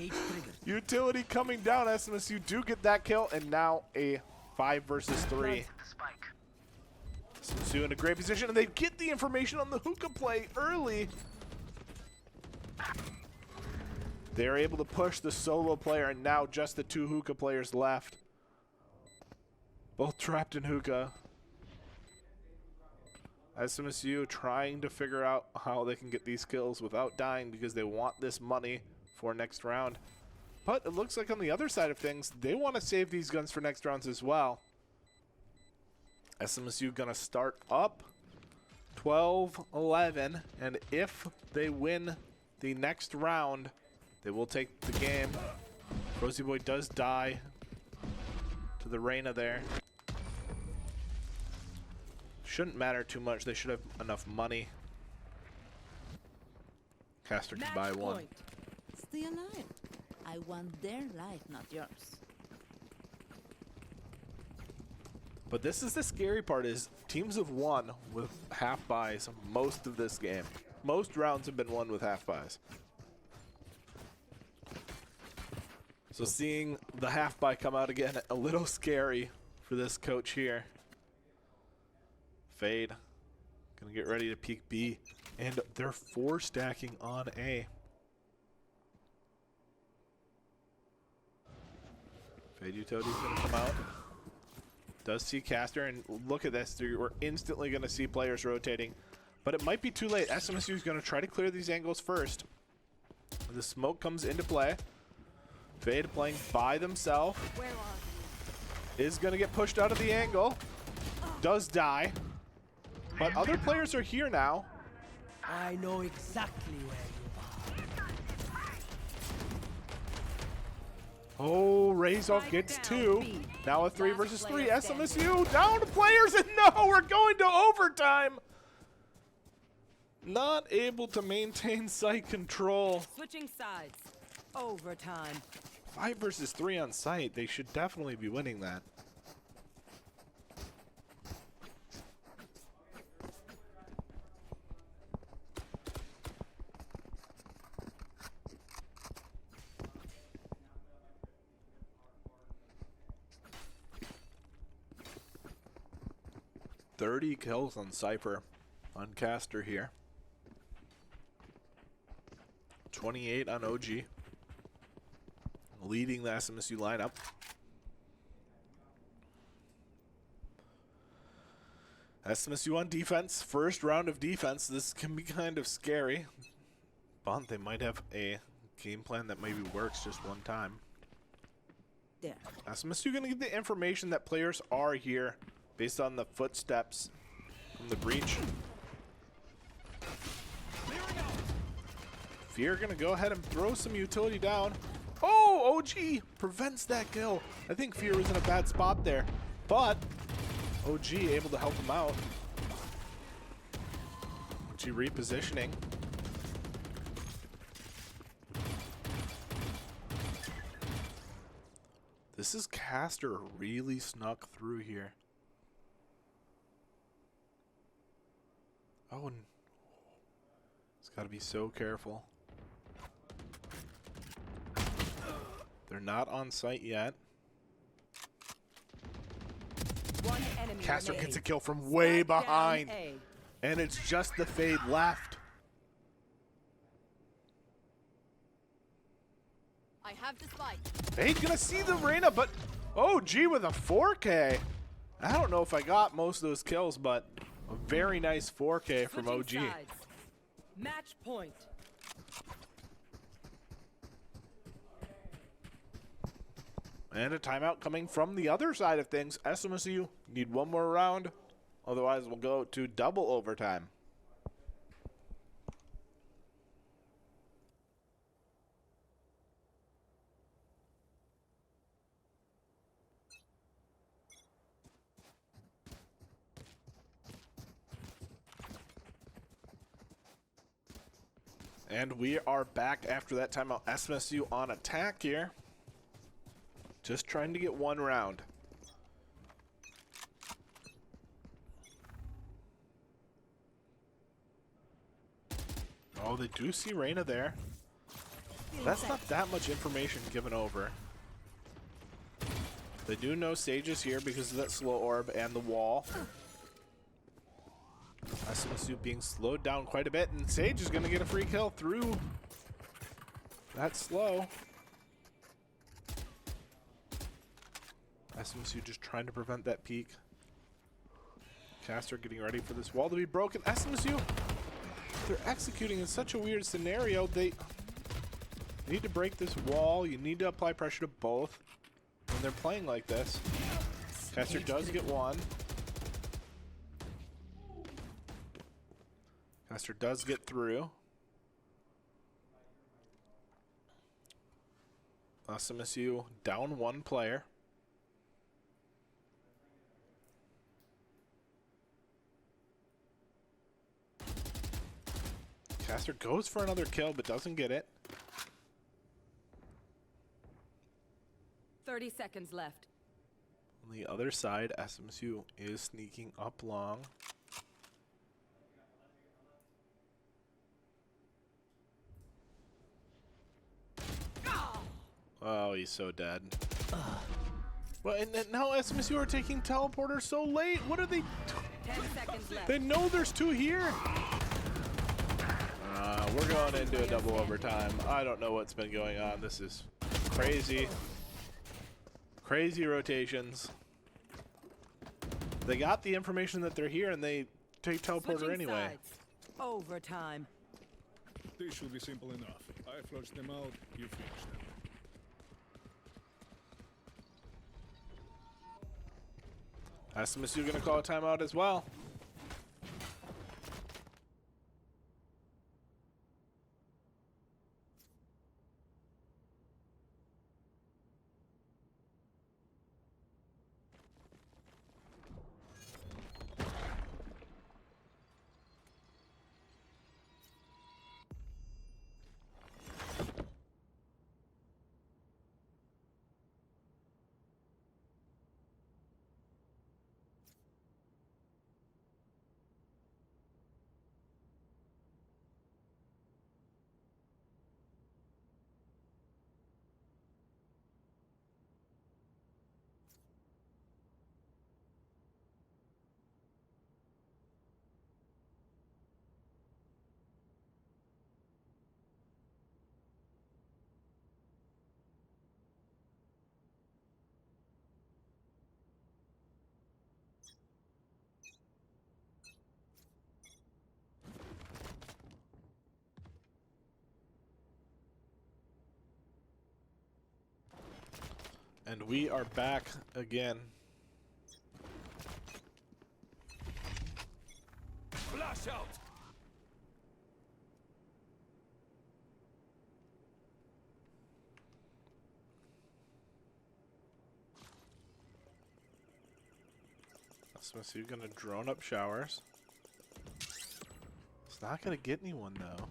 Speaker 1: utility coming down. SMSU do get that kill, and now a 5 versus 3. SMSU in a great position, and they get the information on the hookah play early. They're able to push the solo player, and now just the 2 hookah players left. Both trapped in hookah. SMSU trying to figure out how they can get these kills without dying because they want this money for next round. But it looks like on the other side of things, they want to save these guns for next rounds as well. SMSU gonna start up 12-11, and if they win the next round, they will take the game. Rosie Boy does die to the Reyna there. Shouldn't matter too much. They should have enough money. Caster can buy one.
Speaker 7: Stay alive. I want their life, not yours.
Speaker 1: But this is the scary part, is teams have won with half buys most of this game. Most rounds have been won with half buys. So seeing the half buy come out again, a little scary for this coach here. Fade, gonna get ready to peek B, and they're 4 stacking on A. Fade Utility's gonna come out. Does see Caster, and look at this, we're instantly gonna see players rotating, but it might be too late. SMSU is gonna try to clear these angles first. The smoke comes into play. Fade playing by themselves. Is gonna get pushed out of the angle. Does die. But other players are here now.
Speaker 2: I know exactly where you are.
Speaker 1: Oh, Razor gets 2. Now a 3 versus 3. SMSU down to players, and no, we're going to overtime. Not able to maintain site control.
Speaker 4: Switching sides. Overtime.
Speaker 1: 5 versus 3 on site. They should definitely be winning that. .30 kills on Cypher, on Caster here. 28 on OG. Leading the SMSU lineup. SMSU on defense. First round of defense. This can be kind of scary. But they might have a game plan that maybe works just one time.
Speaker 7: There.
Speaker 1: SMSU gonna get the information that players are here based on the footsteps from the breach. Fear gonna go ahead and throw some utility down. Oh, OG prevents that kill. I think Fear was in a bad spot there, but OG able to help him out. OG repositioning. This is Caster really snuck through here. Oh, it's got to be so careful. They're not on site yet.
Speaker 4: One enemy
Speaker 1: Caster
Speaker 4: remaining.
Speaker 1: gets a kill from way
Speaker 4: Spike down
Speaker 1: behind.
Speaker 4: A.
Speaker 1: And it's just the Fade left.
Speaker 3: I have the spike.
Speaker 1: Fade's gonna see the Reyna, but OG with a 4K. I don't know if I got most of those kills, but a very nice 4K from OG.
Speaker 4: Switching sides. Match point.
Speaker 1: And a timeout coming from the other side of things. SMSU need one more round Otherwise, we'll go to double overtime. And we are back after that timeout. SMSU on attack here. Just trying to get one round. Oh, they do see Reyna there. That's not that much information given over. They do know Sage is here because of that slow orb and the wall. SMSU being slowed down quite a bit, and Sage is going to get a free kill through that slow. SMSU just trying to prevent that peek. Caster getting ready for this wall to be broken. SMSU, they're executing in such a weird scenario. They need to break this wall. You need to apply pressure to both when they're playing like this. Caster does get one. Caster does get through. SMSU down one player. Caster goes for another kill but doesn't get it.
Speaker 4: 30 seconds left.
Speaker 1: On the other side, SMSU is sneaking up long. Oh, he's so dead. Well, and now SMSU are taking teleporter so late. What are they?
Speaker 4: 10 seconds left.
Speaker 1: They know there's two here. We're going into a double overtime. I don't know what's been going on. This is crazy. Crazy rotations. They got the information that they're here and they take teleporter
Speaker 4: Switching
Speaker 1: anyway.
Speaker 4: sides. Overtime.
Speaker 5: This should be simple enough. I flush them out, you flush them.
Speaker 1: SMSU gonna call a timeout as well. And we are back again.
Speaker 6: Flash out!
Speaker 1: SMSU gonna drone up showers. It's not gonna get anyone though.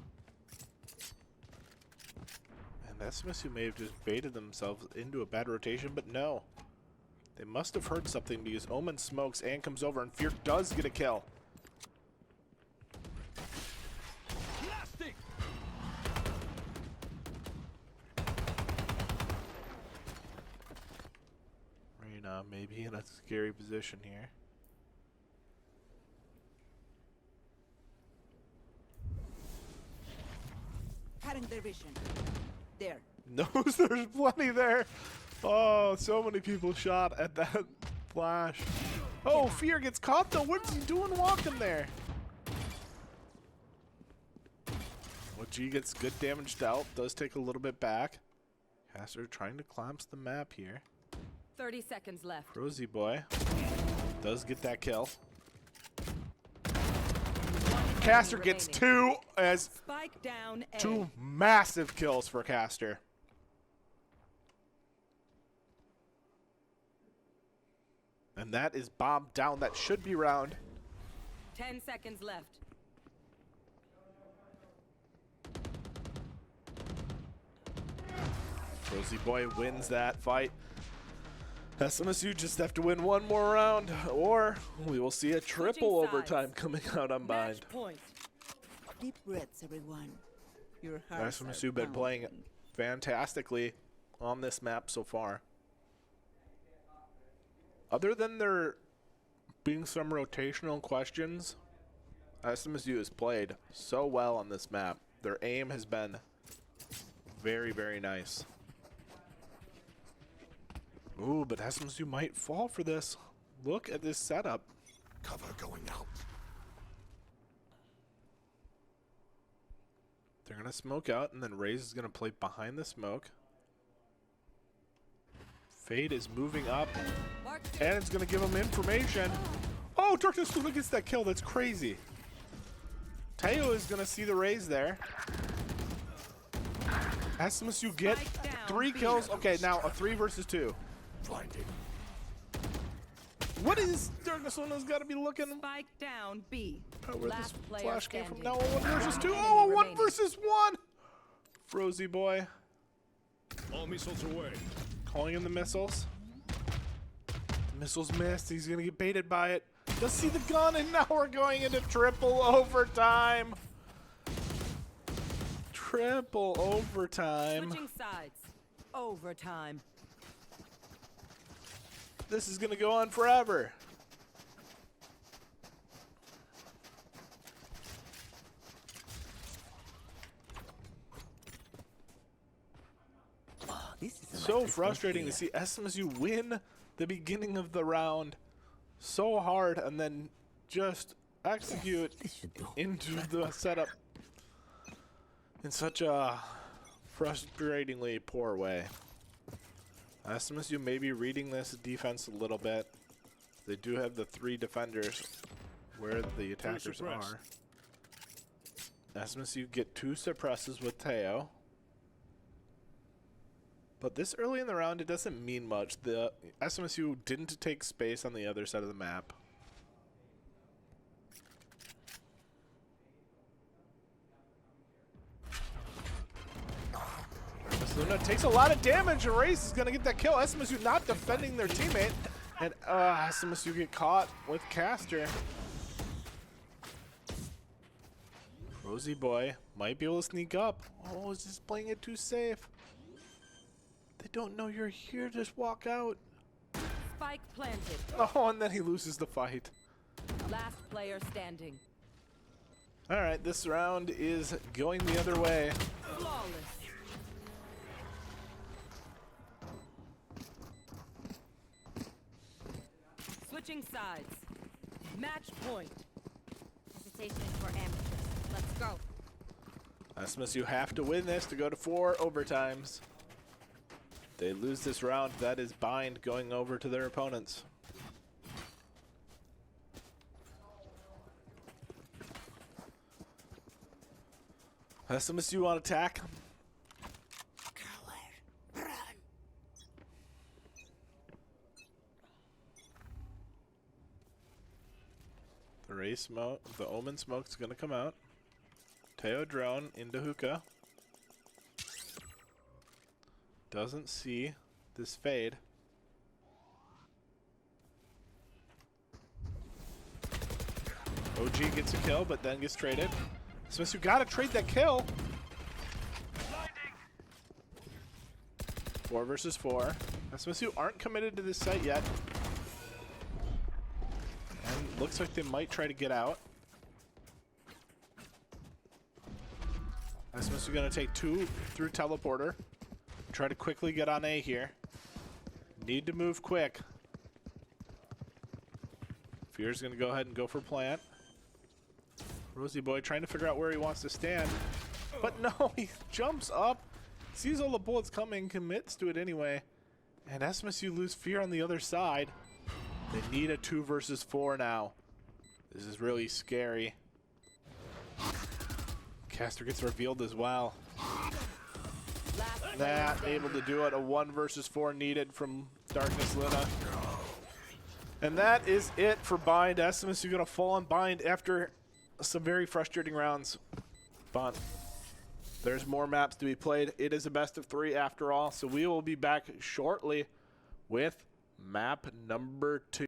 Speaker 1: And SMSU may have just baited themselves into a bad rotation, but no. They must have heard something because Omen smokes and comes over, and Fear does get a kill.
Speaker 6: Blasting!
Speaker 1: Reyna maybe in a scary position here.
Speaker 7: Cutting their vision. There.
Speaker 1: Knows there's plenty there. Oh, so many people shot at that flash. Oh, Fear gets caught though. What's he doing walking there? Well, G gets good damage dealt. Does take a little bit back. Caster trying to collapse the map here.
Speaker 4: 30 seconds left.
Speaker 1: Rosie boy does get that kill. Caster gets two as
Speaker 4: Spike down A.
Speaker 1: two massive kills for Caster. And that is bomb down. That should be round.
Speaker 4: 10 seconds left.
Speaker 1: Rosie Boy wins that fight. SMSU just have to win one more round, or we will see a triple
Speaker 4: Switching sides.
Speaker 1: overtime coming out on bind.
Speaker 4: Match point.
Speaker 7: Deep breaths, everyone. Your hearts
Speaker 1: SMSU
Speaker 7: are
Speaker 1: been playing
Speaker 7: pounding.
Speaker 1: fantastically on this map so far. Other than there being some rotational questions, SMSU has played so well on this map. Their aim has been very, very nice. Ooh, but SMSU might fall for this. Look at this setup.
Speaker 6: Cover going out.
Speaker 1: They're going to smoke out, and then Raze is going to play behind the smoke. Fade is moving up, and it's going to give him information. Oh, Darkness Luna gets that kill. That's crazy. Teo is going to see the Raze there. SMSU get 3 kills. Okay, now a 3 versus 2.
Speaker 6: Blinding.
Speaker 1: What is Darkness Luna's got to be looking?
Speaker 4: Spike down B.
Speaker 1: Where this
Speaker 4: Last player
Speaker 1: flash came from?
Speaker 4: standing.
Speaker 1: Now a 1 versus 2.
Speaker 4: Enemy
Speaker 1: Oh, a 1
Speaker 4: remaining.
Speaker 1: versus 1. Frozy Boy
Speaker 5: All missiles away.
Speaker 1: calling in the missiles. The missiles missed. He's going to get baited by it. Let's see the gun, and now we're going into triple overtime. Triple overtime.
Speaker 4: Switching sides. Overtime.
Speaker 1: This is going to go on forever.
Speaker 2: Oh, this is a
Speaker 1: So
Speaker 2: nice
Speaker 1: frustrating to
Speaker 2: atmosphere.
Speaker 1: see SMSU win the beginning of the round so hard and then just execute
Speaker 2: This should do.
Speaker 1: into the setup in such a frustratingly poor way. SMSU may be reading this defense a little bit. They do have the 3 defenders where the attackers
Speaker 5: suppressed.
Speaker 1: are. SMSU get 2 suppresses with Teo. But this early in the round, it doesn't mean much. The SMSU didn't take space on the other side of the map. Luna takes a lot of damage. Race is going to get that kill. SMSU not defending their teammate. And SMSU get caught with Caster. Rosie Boy might be able to sneak up. Oh, is just playing it too safe. They don't know you're here. Just walk out.
Speaker 4: Spike planted.
Speaker 1: Oh, and then he loses the fight.
Speaker 4: Last player standing.
Speaker 1: All right, this round is going the other way.
Speaker 4: Flawless. Switching sides. Match point.
Speaker 3: Hesitation is for amateurs. Let's go.
Speaker 1: SMSU have to win this to go to 4 overtimes. They lose this round, that is bind going over to their opponents. SMSU on attack. The Ray smoke, the Omen smoke's gonna come out. Teo drone into hookah. Doesn't see this fade. OG gets a kill, but then gets traded. SMSU gotta trade that kill. 4 versus 4. SMSU aren't committed to this site yet. And looks like they might try to get out. SMSU gonna take 2 through teleporter. Try to quickly get on A here. Need to move quick. Fear's gonna go ahead and go for plant. Rosie Boy trying to figure out where he wants to stand. But no, he jumps up, sees all the bullets coming, commits to it anyway. And SMSU lose Fear on the other side. They need a 2 versus 4 now. This is really scary. Caster gets revealed as well. Not able to do it. A 1 versus 4 needed from Darkness Luna. And that is it for Bind. SMSU gonna fall on Bind after some very frustrating rounds. But there's more maps to be played. It is a best of 3 after all. So we will be back shortly with map number 2.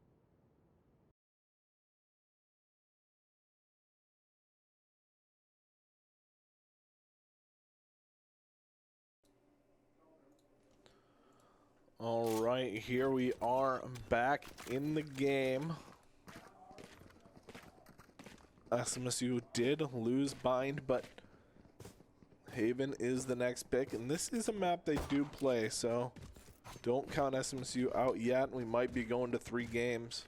Speaker 1: All right, here we are back in the game. SMSU did lose Bind, but Haven is the next pick, and this is a map they do play, so don't count SMSU out yet. We might be going to 3 games.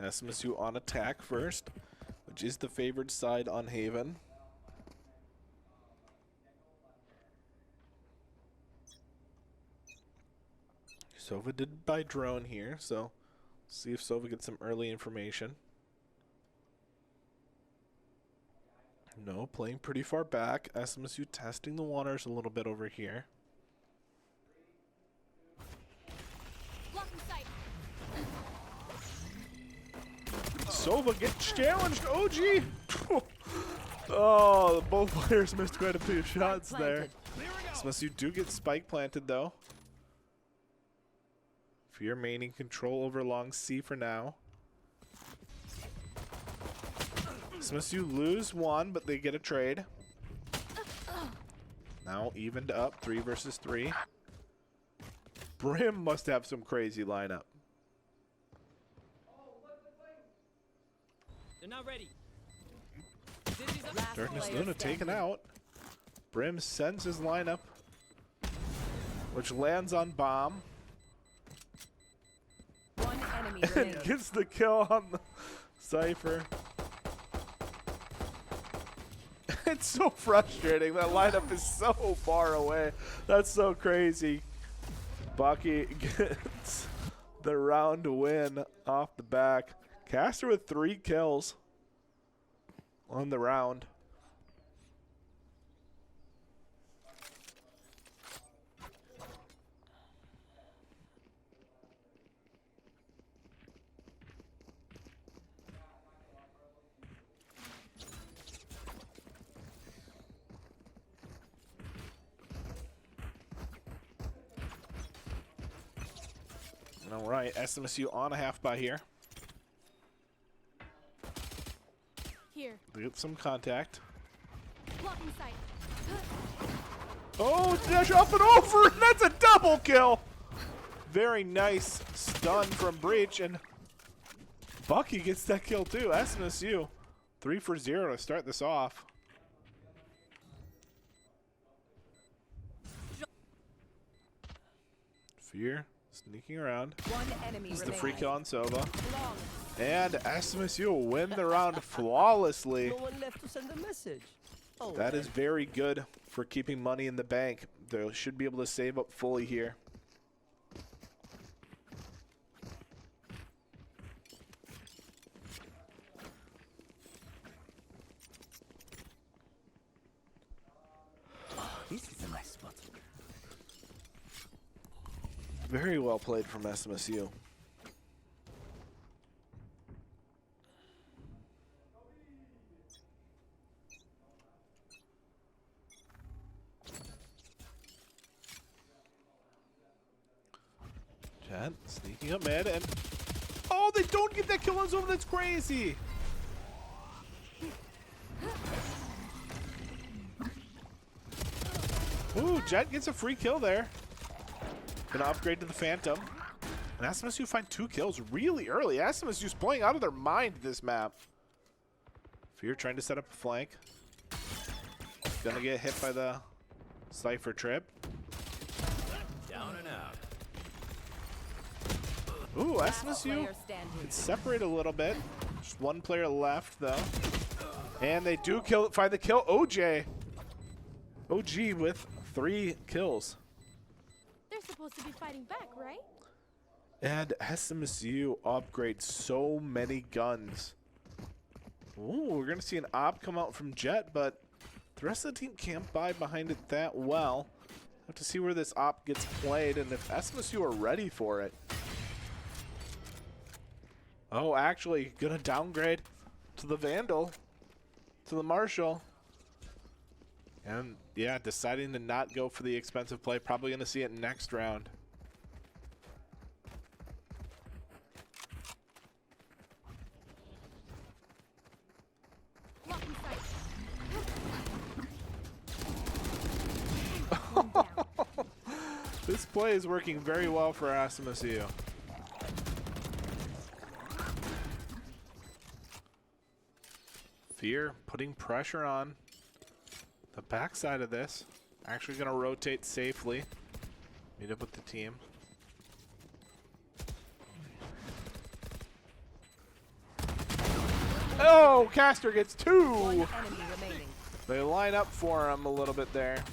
Speaker 1: SMSU on attack first, which is the favored side on Haven. Sova did buy drone here, so see if Sova gets some early information. No, playing pretty far back. SMSU testing the waters a little bit over here.
Speaker 3: Blocking sight.
Speaker 1: Sova gets challenged. OG. Oh, both players missed quite a few shots there. SMSU do get spike planted though. Fear maining control over long C for now. SMSU lose 1, but they get a trade. Now evened up, 3 versus 3. Brim must have some crazy lineup.
Speaker 2: They're not ready.
Speaker 1: Darkness Luna taken out. Brim sends his lineup, which lands on bomb.
Speaker 4: One enemy
Speaker 1: And
Speaker 4: remaining.
Speaker 1: gets the kill on the Cypher. It's so frustrating. That lineup is so far away. That's so crazy. Bucky gets the round win off the back. Caster with 3 kills on the round. All right, SMSU on a half by here.
Speaker 3: Here.
Speaker 1: They get some contact.
Speaker 3: Blocking sight.
Speaker 1: Oh, dash up and over! That's a double kill! Very nice stun from Breach, and Bucky gets that kill too. SMSU 3 for 0 to start this off. Fear sneaking around.
Speaker 4: One enemy
Speaker 1: This is the
Speaker 4: remaining.
Speaker 1: free kill on Sova.
Speaker 4: Flawless.
Speaker 1: And SMSU will win the round flawlessly.
Speaker 2: No one left to send a message. Oh,
Speaker 1: That is very good for keeping money in the bank. They should be able to save up fully here.
Speaker 2: this is a nice spot.
Speaker 1: Very well played from SMSU. Jet sneaking up mid, and oh, they don't get that kill on Zova. That's crazy. Ooh, Jet gets a free kill there. Gonna upgrade to the Phantom. And SMSU find 2 kills really early. SMSU's playing out of their mind this map. Fear trying to set up a flank. Gonna get hit by the Cypher trip.
Speaker 2: Down and out.
Speaker 1: Ooh,
Speaker 4: Last
Speaker 1: SMSU
Speaker 4: player standing.
Speaker 1: it's separated a little bit. Just 1 player left though. And they do find the kill. OG with 3 kills.
Speaker 3: They're supposed to be fighting back, right?
Speaker 1: And SMSU upgrades so many guns. Ooh, we're going to see an op come out from Jet, but the rest of the team can't buy behind it that well. Have to see where this op gets played and if SMSU are ready for it. Oh, actually, going to downgrade to the Vandal, to the Marshall. And, yeah, deciding to not go for the expensive play. Probably going to see it next round.
Speaker 3: Blocking sight.
Speaker 1: This play is working very well for SMSU. Fear putting pressure on the backside of this. Actually going to rotate safely. Meet up with the team. Oh, Caster gets 2.
Speaker 4: One enemy remaining.
Speaker 1: They line up for him a little bit there.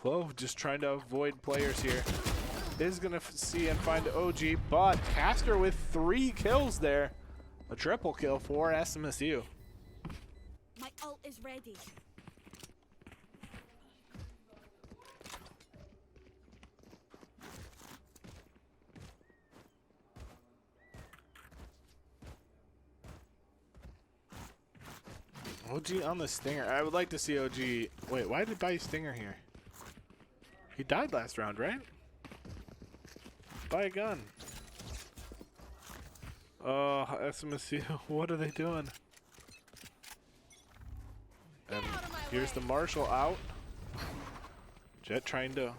Speaker 1: Clove just trying to avoid players here. Is going to see and find OG, but Caster with 3 kills there. A triple kill for SMSU.
Speaker 3: My ult is ready.
Speaker 1: OG on the Stinger. I would like to see OG. Wait, why did he buy Stinger here? He died last round, right? Buy a gun. Oh, SMSU, what are they doing? And here's the Marshall out. Jet trying to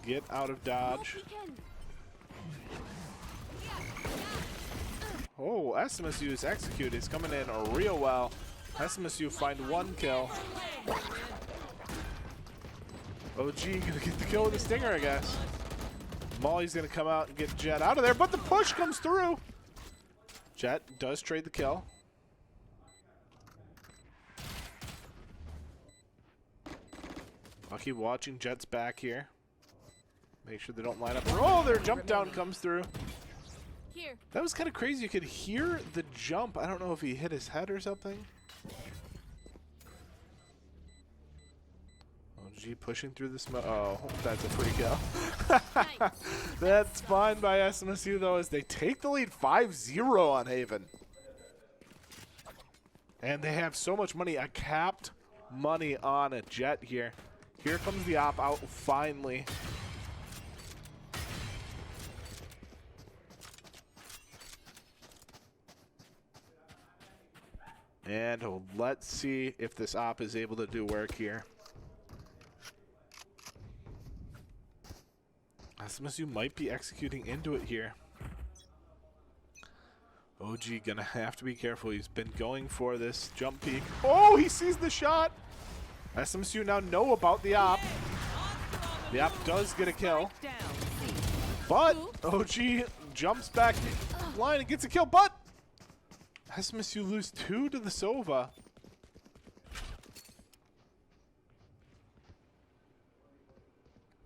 Speaker 1: get out of dodge. Oh, SMSU's execute is coming in real well. SMSU find 1 kill. OG gonna get the kill with the Stinger, I guess. Molly's gonna come out and get Jet out of there, but the push comes through. Jet does trade the kill. I'll keep watching Jet's back here. Make sure they don't line up. Oh, their jump down comes through.
Speaker 3: Here.
Speaker 1: That was kind of crazy. You could hear the jump. I don't know if he hit his head or something. OG pushing through the smoke. Oh, that's a free kill. That's fine by SMSU, though, as they take the lead 5-0 on Haven. And they have so much money, a capped money on a Jet here. Here comes the op out finally. And let's see if this op is able to do work here. SMSU might be executing into it here. OG gonna have to be careful. He's been going for this jump peek. Oh, he sees the shot. SMSU now know about the op. The op does get a kill. But OG jumps back line and gets a kill. But SMSU lose 2 to the Sova.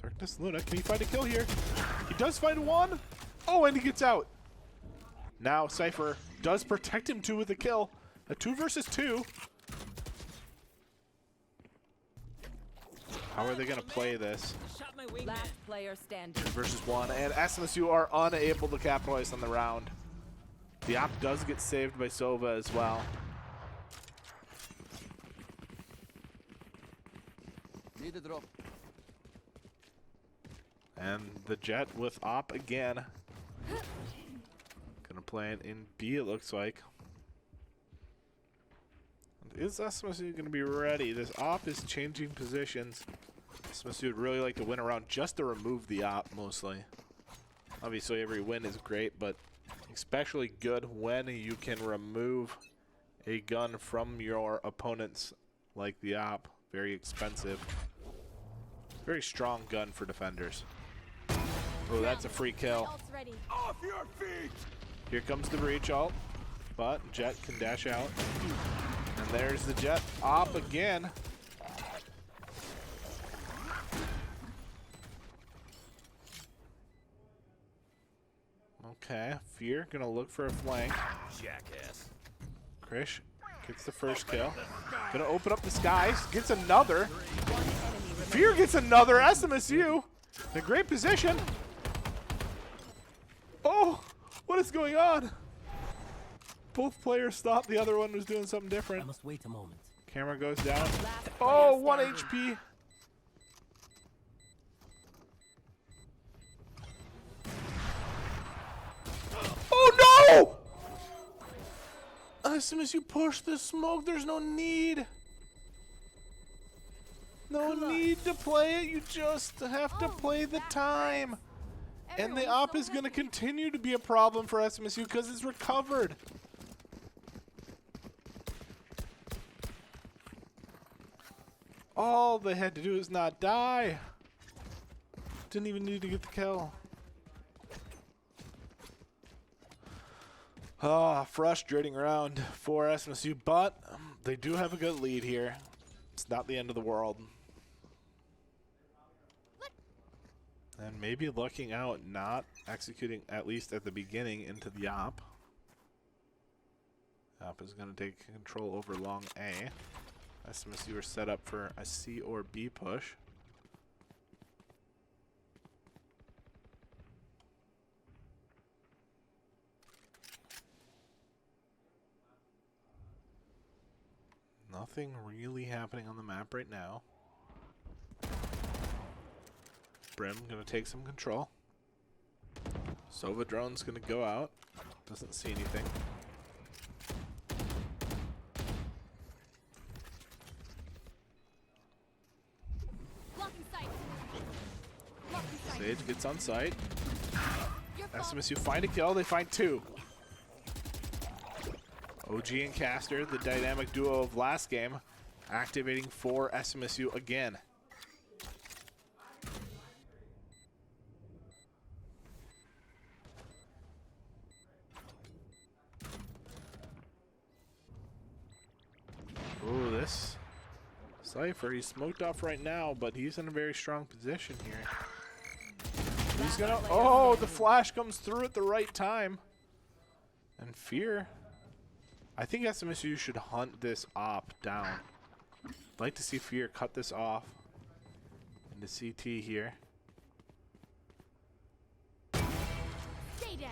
Speaker 1: Darkness Luna, can he find a kill here? He does find 1. Oh, and he gets out. Now Cypher does protect him 2 with a kill. A 2 versus 2. How are they going to play this?
Speaker 4: Last player standing.
Speaker 1: 2 versus 1, and SMSU are unable to capitalize on the round. The op does get saved by Sova as well.
Speaker 2: Need a drop.
Speaker 1: And the Jet with op again. Gonna play it in B, it looks like. Is SMSU gonna be ready? This op is changing positions. SMSU would really like to win a round just to remove the op mostly. Obviously every win is great, but especially good when you can remove a gun from your opponents like the op. Very expensive. Very strong gun for defenders. Oh, that's a free kill.
Speaker 3: Ult's ready.
Speaker 6: Off your feet!
Speaker 1: Here comes the breach ult, but Jet can dash out. And there's the Jet op again. Okay, Fear gonna look for a flank.
Speaker 6: Jackass.
Speaker 1: Krish gets the first kill. Gonna open up the skies. Gets another. Fear gets another. SMSU in a great position. Oh, what is going on? Both players stopped. The other one was doing something
Speaker 2: I
Speaker 1: different.
Speaker 2: must wait a moment.
Speaker 1: Camera goes down.
Speaker 4: Last player
Speaker 1: Oh, 1
Speaker 4: standing.
Speaker 1: HP. Oh no! As soon as you push the smoke, there's no need. No need to play it. You just have to play the time. And the op is going to continue to be a problem for SMSU because it's recovered. All they had to do is not die. Didn't even need to get the kill. Ah, frustrating round for SMSU, but they do have a good lead here. It's not the end of the world. And maybe looking out, not executing, at least at the beginning, into the op. Op is going to take control over long A. SMSU are set up for a C or B push. Nothing really happening on the map right now. Brim gonna take some control. Sova drone's gonna go out. Doesn't see anything.
Speaker 3: Blocking sight. Blocking sight.
Speaker 1: Sage gets on site.
Speaker 3: Your fault.
Speaker 1: SMSU find a kill. They find two. OG and Caster, the dynamic duo of last game, activating for SMSU again. Ooh, this Cypher, he's smoked off right now, but he's in a very strong position here. He's gonna, oh, the flash comes through at the right time. And Fear, I think SMSU should hunt this op down. I'd like to see Fear cut this off into CT here.
Speaker 3: Stay down.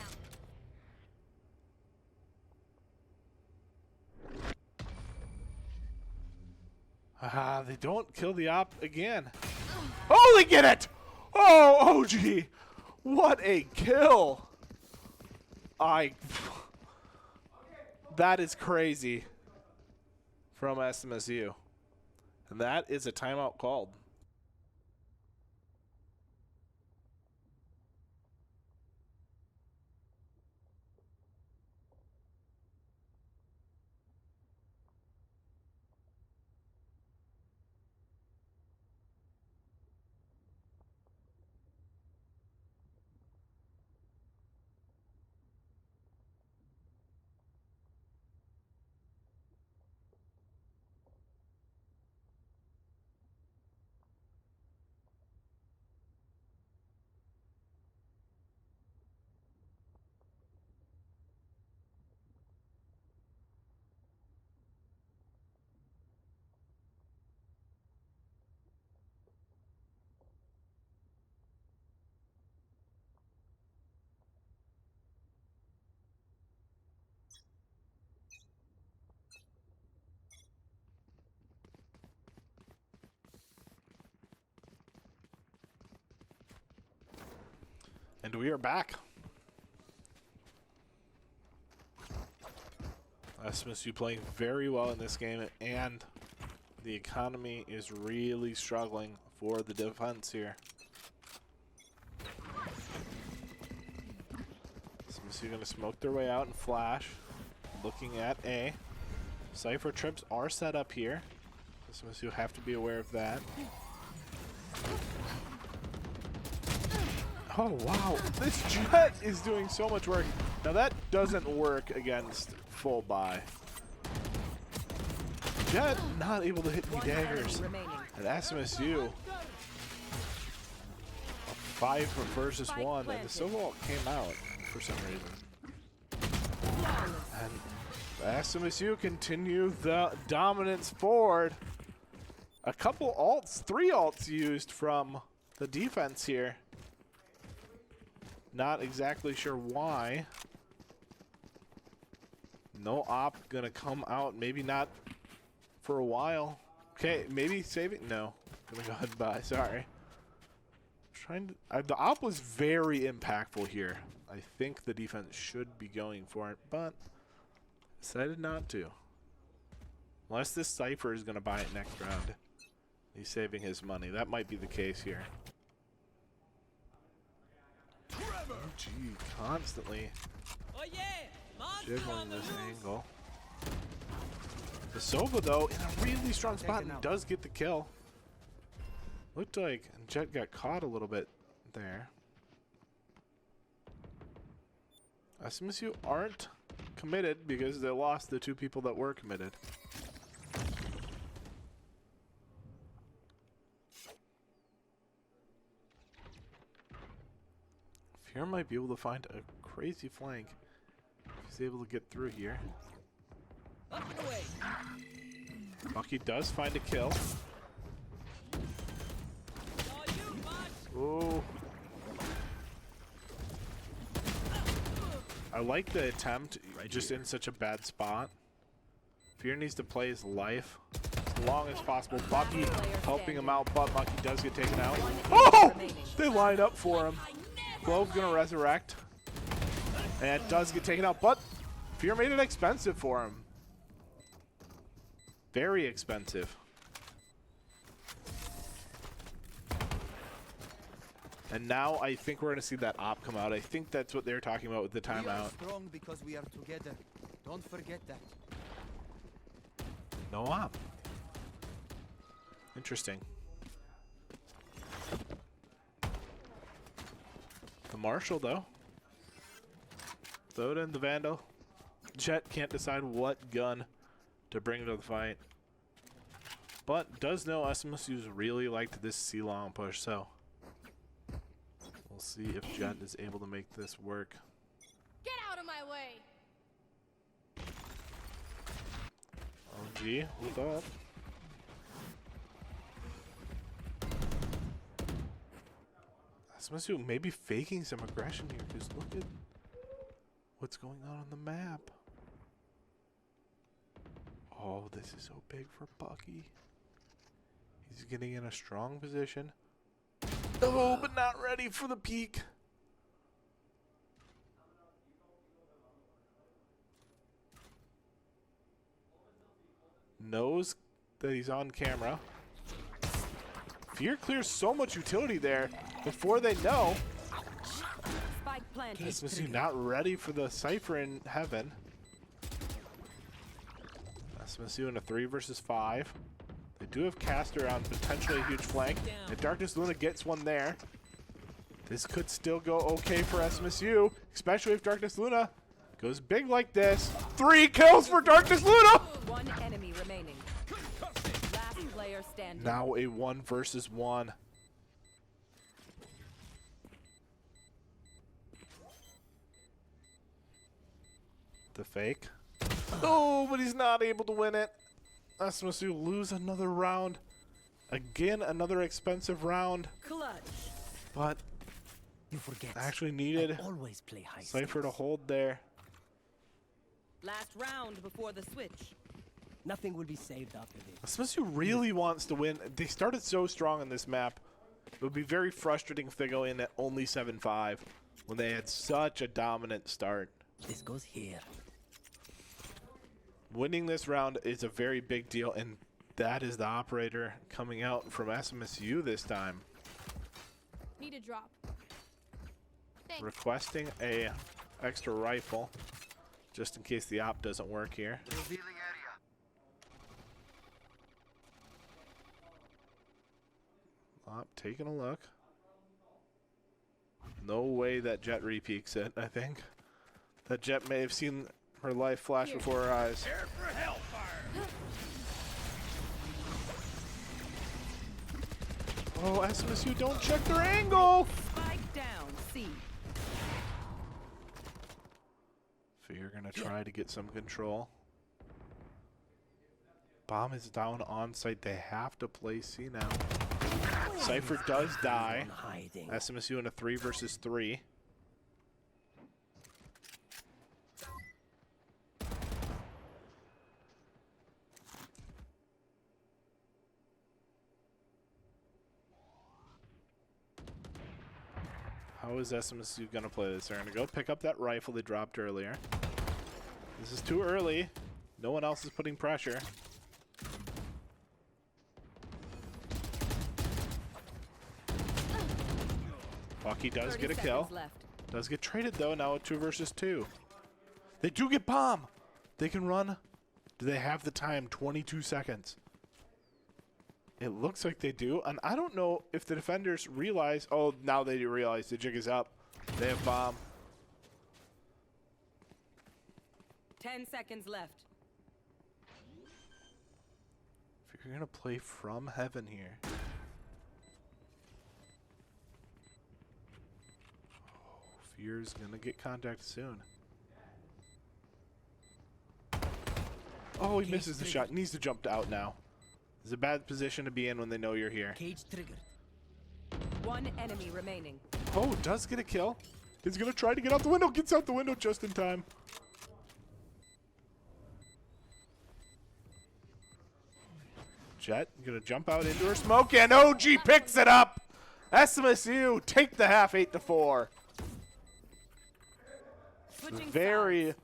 Speaker 1: Ah, they don't kill the op again. Oh, they get it! Oh, OG! What a kill! That is crazy from SMSU. And that is a timeout called. And we are back. SMSU playing very well in this game, and the economy is really struggling for the defense here. SMSU going to smoke their way out and flash. Looking at A. Cypher trips are set up here. SMSU have to be aware of that. Oh, wow. This Jet is doing so much work. Now, that doesn't work against full buy. Jet not able to hit any
Speaker 4: One enemy
Speaker 1: daggers.
Speaker 4: remaining.
Speaker 1: And SMSU, a 5 versus 1, and the Silverwalt came out for some reason. And SMSU continue the dominance forward. A couple ults, 3 ults used from the defense here. Not exactly sure why. No op gonna come out, maybe not for a while. Okay, maybe save it. No, gonna go ahead and buy. Sorry. Trying to. The op was very impactful here. I think the defense should be going for it, but decided not to. Unless this Cypher is gonna buy it next round. He's saving his money. That might be the case here. OG constantly jiggling this angle. The Sova, though, in a really strong spot and does get the kill. Looked like Jet got caught a little bit there. SMSU aren't committed because they lost the 2 people that were committed. Fear might be able to find a crazy flank if he's able to get through here. Bucky does find a kill. Oh. I like the attempt, just in such a bad spot. Fear needs to play his life as long as possible. Bucky helping him out, but Bucky does get taken out. Oh! They line up for him. Glove's gonna resurrect. And does get taken out, but Fear made it expensive for him. Very expensive. And now I think we're gonna see that op come out. I think that's what they're talking about with the timeout.
Speaker 2: We are strong because we are together. Don't forget that.
Speaker 1: No op. Interesting. The Marshal, though. Throw it in the Vandal. Jet can't decide what gun to bring to the fight. But does know SMSU's really liked this C-long push, so we'll see if Jet is able to make this work.
Speaker 3: Get out of my way!
Speaker 1: OG, hold up. SMSU maybe faking some aggression here, because look at what's going on the map. Oh, this is so big for Bucky. He's getting in a strong position. Oh, but not ready for the peak. Knows that he's on camera. Fear clears so much utility there before they know.
Speaker 4: Spike planted.
Speaker 1: SMSU not ready for the Cypher in heaven. SMSU in a 3 versus 5. They do have Caster on potentially a huge flank. And Darkness Luna gets one there. This could still go okay for SMSU, especially if Darkness Luna goes big like this. 3 kills for Darkness Luna!
Speaker 4: 1 enemy remaining. Last player standing.
Speaker 1: Now a 1 versus 1. The fake. Oh, but he's not able to win it. SMSU lose another round. Again, another expensive round.
Speaker 4: Clutch.
Speaker 1: But
Speaker 2: You forget.
Speaker 1: actually needed
Speaker 2: I always play high
Speaker 1: Cypher to
Speaker 2: stakes.
Speaker 1: hold there.
Speaker 4: Last round before the switch.
Speaker 2: Nothing will be saved after this.
Speaker 1: SMSU really wants to win. They started so strong on this map. It would be very frustrating if they go in at only 7-5 when they had such a dominant start.
Speaker 2: This goes here.
Speaker 1: Winning this round is a very big deal, and that is the operator coming out from SMSU this time.
Speaker 3: Need a drop. Thanks.
Speaker 1: Requesting a extra rifle, just in case the op doesn't work here. Op taking a look. No way that Jet repeaks it, I think. That Jet may have seen her life flash before her eyes.
Speaker 6: Prepare for hellfire!
Speaker 1: Oh, SMSU, don't check their angle!
Speaker 4: Spike down. C.
Speaker 1: Fear gonna try to get some control. Bomb is down on site. They have to play C now. Cypher does die.
Speaker 2: Hiding.
Speaker 1: SMSU in a 3 versus 3. How is SMSU going to play this? They're going to go pick up that rifle they dropped earlier. This is too early. No one else is putting pressure. Bucky does get a kill.
Speaker 4: Left.
Speaker 1: Does get traded though, now a 2 versus 2. They do get bomb. They can run. Do they have the time? 22 seconds. It looks like they do, and I don't know if the defenders realize. Oh, now they do realize the jig is up. They have bomb.
Speaker 4: 10 seconds left.
Speaker 1: If you're gonna play from heaven here. Oh, Fear's gonna get contact soon. Oh, he misses the shot. Needs to jump out now. It's a bad position to be in when they know you're here.
Speaker 2: Cage triggered.
Speaker 4: One enemy remaining.
Speaker 1: Oh, does get a kill. He's gonna try to get out the window. Gets out the window just in time. Jet gonna jump out into her smoke, and OG picks it up. SMSU take the half 8-4.
Speaker 4: Switching
Speaker 1: Very
Speaker 4: sides.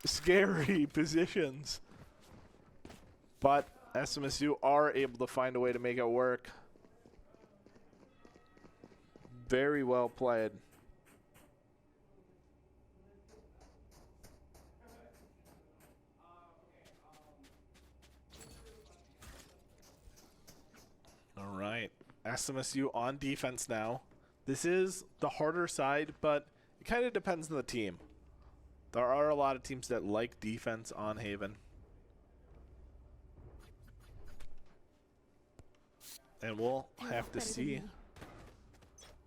Speaker 1: scary positions, but SMSU are able to find a way to make it work. Very well played. All right, SMSU on defense now. This is the harder side, but it kind of depends on the team. There are a lot of teams that like defense on Haven. And we'll have to see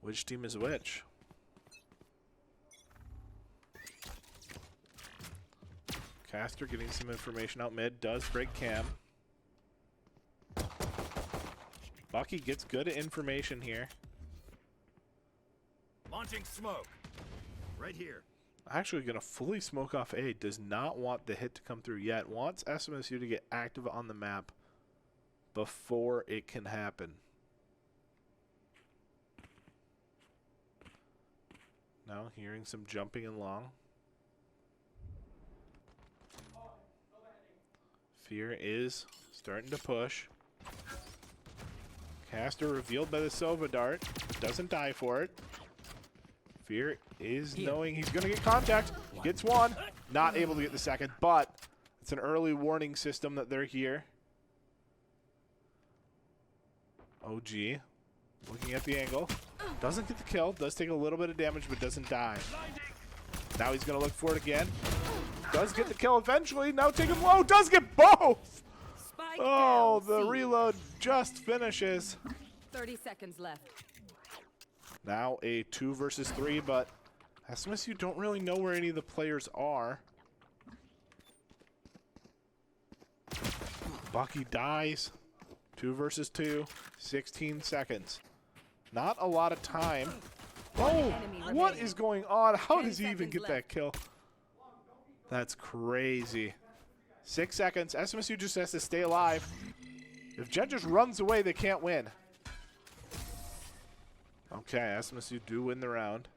Speaker 1: which team is which. Caster getting some information out mid. Does break cam. Bucky gets good information here.
Speaker 6: Launching smoke. Right here.
Speaker 1: Actually going to fully smoke off A. Does not want the hit to come through yet. Wants SMSU to get active on the map before it can happen. Now hearing some jumping along. Fear is starting to push. Caster revealed by the Sova dart. Doesn't die for it. Fear is knowing he's going to get contact. Gets one. Not able to get the second, but it's an early warning system that they're here. OG looking at the angle. Doesn't get the kill. Does take a little bit of damage, but doesn't die. Now he's going to look for it again. Does get the kill eventually. Now taking low. Does get both.
Speaker 4: Spike
Speaker 1: Oh,
Speaker 4: down.
Speaker 1: the
Speaker 4: C.
Speaker 1: reload just finishes.
Speaker 4: 30 seconds left.
Speaker 1: Now a 2 versus 3, but SMSU don't really know where any of the players are. Bucky dies. 2 versus 2. 16 seconds. Not a lot of time. Oh, what is going on? How does he even get that kill? That's crazy. 6 seconds. SMSU just has to stay alive. If Jet just runs away, they can't win. Okay, SMSU do win the round.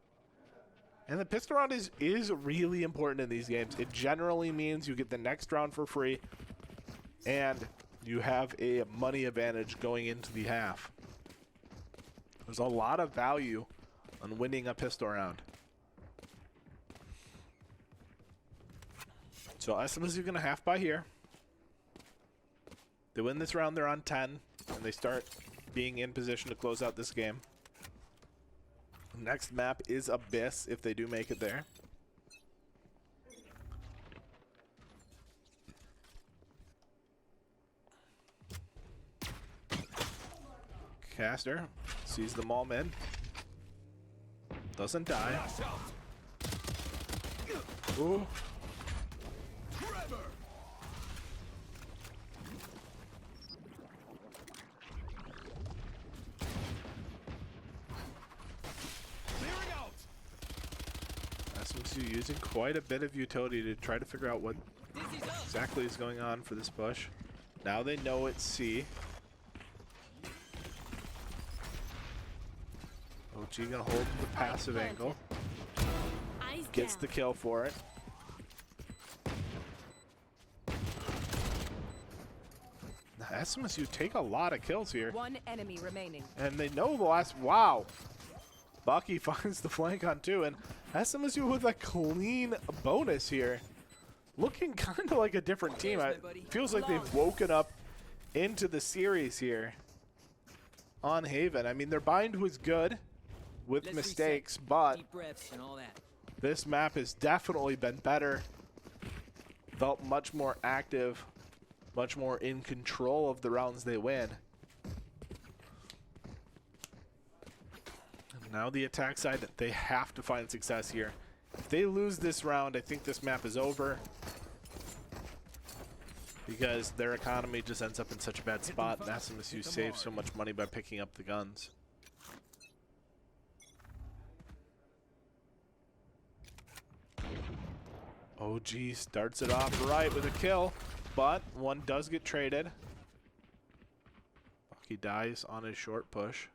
Speaker 1: And the pistol round is really important in these games. It generally means you get the next round for free, and you have a money advantage going into the half. There's a lot of value on winning a pistol round. So SMSU going to half by here. They win this round, they're on 10, and they start being in position to close out this game. Next map is Abyss if they do make it there. Caster sees them all mid. Doesn't die. Ooh. SMSU using quite a bit of utility to try to figure out what exactly is going on for this push. Now they know it's C. OG gonna hold the passive angle. Gets the kill for it. Now SMSU take a lot of kills here.
Speaker 4: One enemy remaining.
Speaker 1: And they know the last, wow. Bucky finds the flank on 2, and SMSU with a clean bonus here. Looking kind of like a different team. It feels like they've woken up into the series here on Haven. I mean, their bind was good with mistakes, but this map has definitely been better. Felt much more active, much more in control of the rounds they win. Now the attack side, they have to find success here. If they lose this round, I think this map is over. Because their economy just ends up in such a bad spot, and SMSU saves so much money by picking up the guns. OG starts it off right with a kill, but one does get traded. Bucky dies on his short push.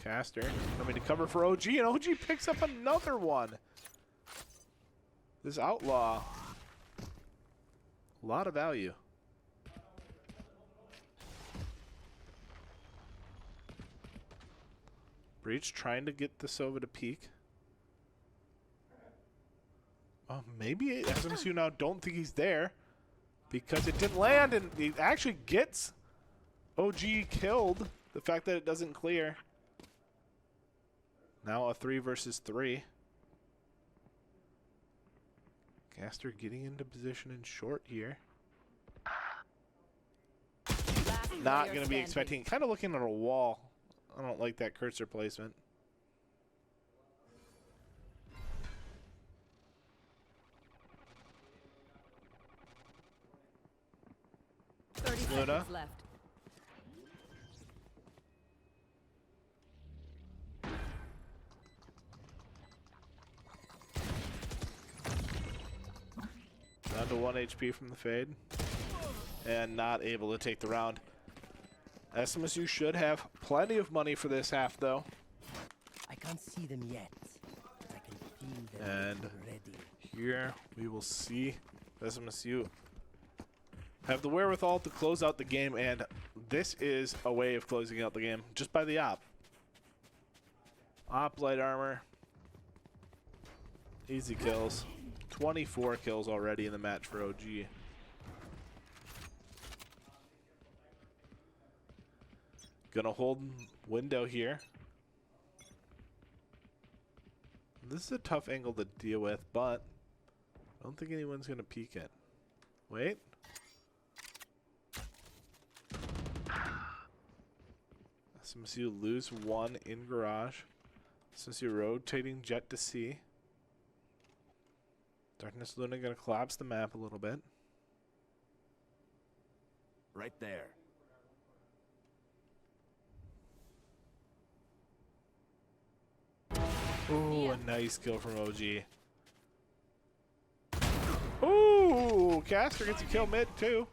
Speaker 1: Caster coming to cover for OG, and OG picks up another one. This Outlaw, a lot of value. Breach trying to get the Sova to peek. Oh, maybe SMSU now don't think he's there because it didn't land, and he actually gets OG killed. The fact that it doesn't clear. Now a 3 versus 3. Caster getting into position in short here. Not going to be expecting, kind of looking at a wall. I don't like that cursor placement. Luna.
Speaker 4: Left.
Speaker 1: Down to 1 HP from the fade. And not able to take the round. SMSU should have plenty of money for this half, though.
Speaker 2: I can't see them yet, but I can feel them
Speaker 1: And
Speaker 2: already.
Speaker 1: here we will see SMSU have the wherewithal to close out the game, and this is a way of closing out the game just by the op. Op light armor. Easy kills. 24 kills already in the match for OG. Gonna hold window here. This is a tough angle to deal with, but I don't think anyone's gonna peek it. Wait. SMSU lose 1 in garage. SMSU rotating jet to C. Darkness Luna gonna collapse the map a little bit.
Speaker 6: Right there.
Speaker 1: Ooh, a nice kill from OG. Ooh, Caster gets a kill mid too.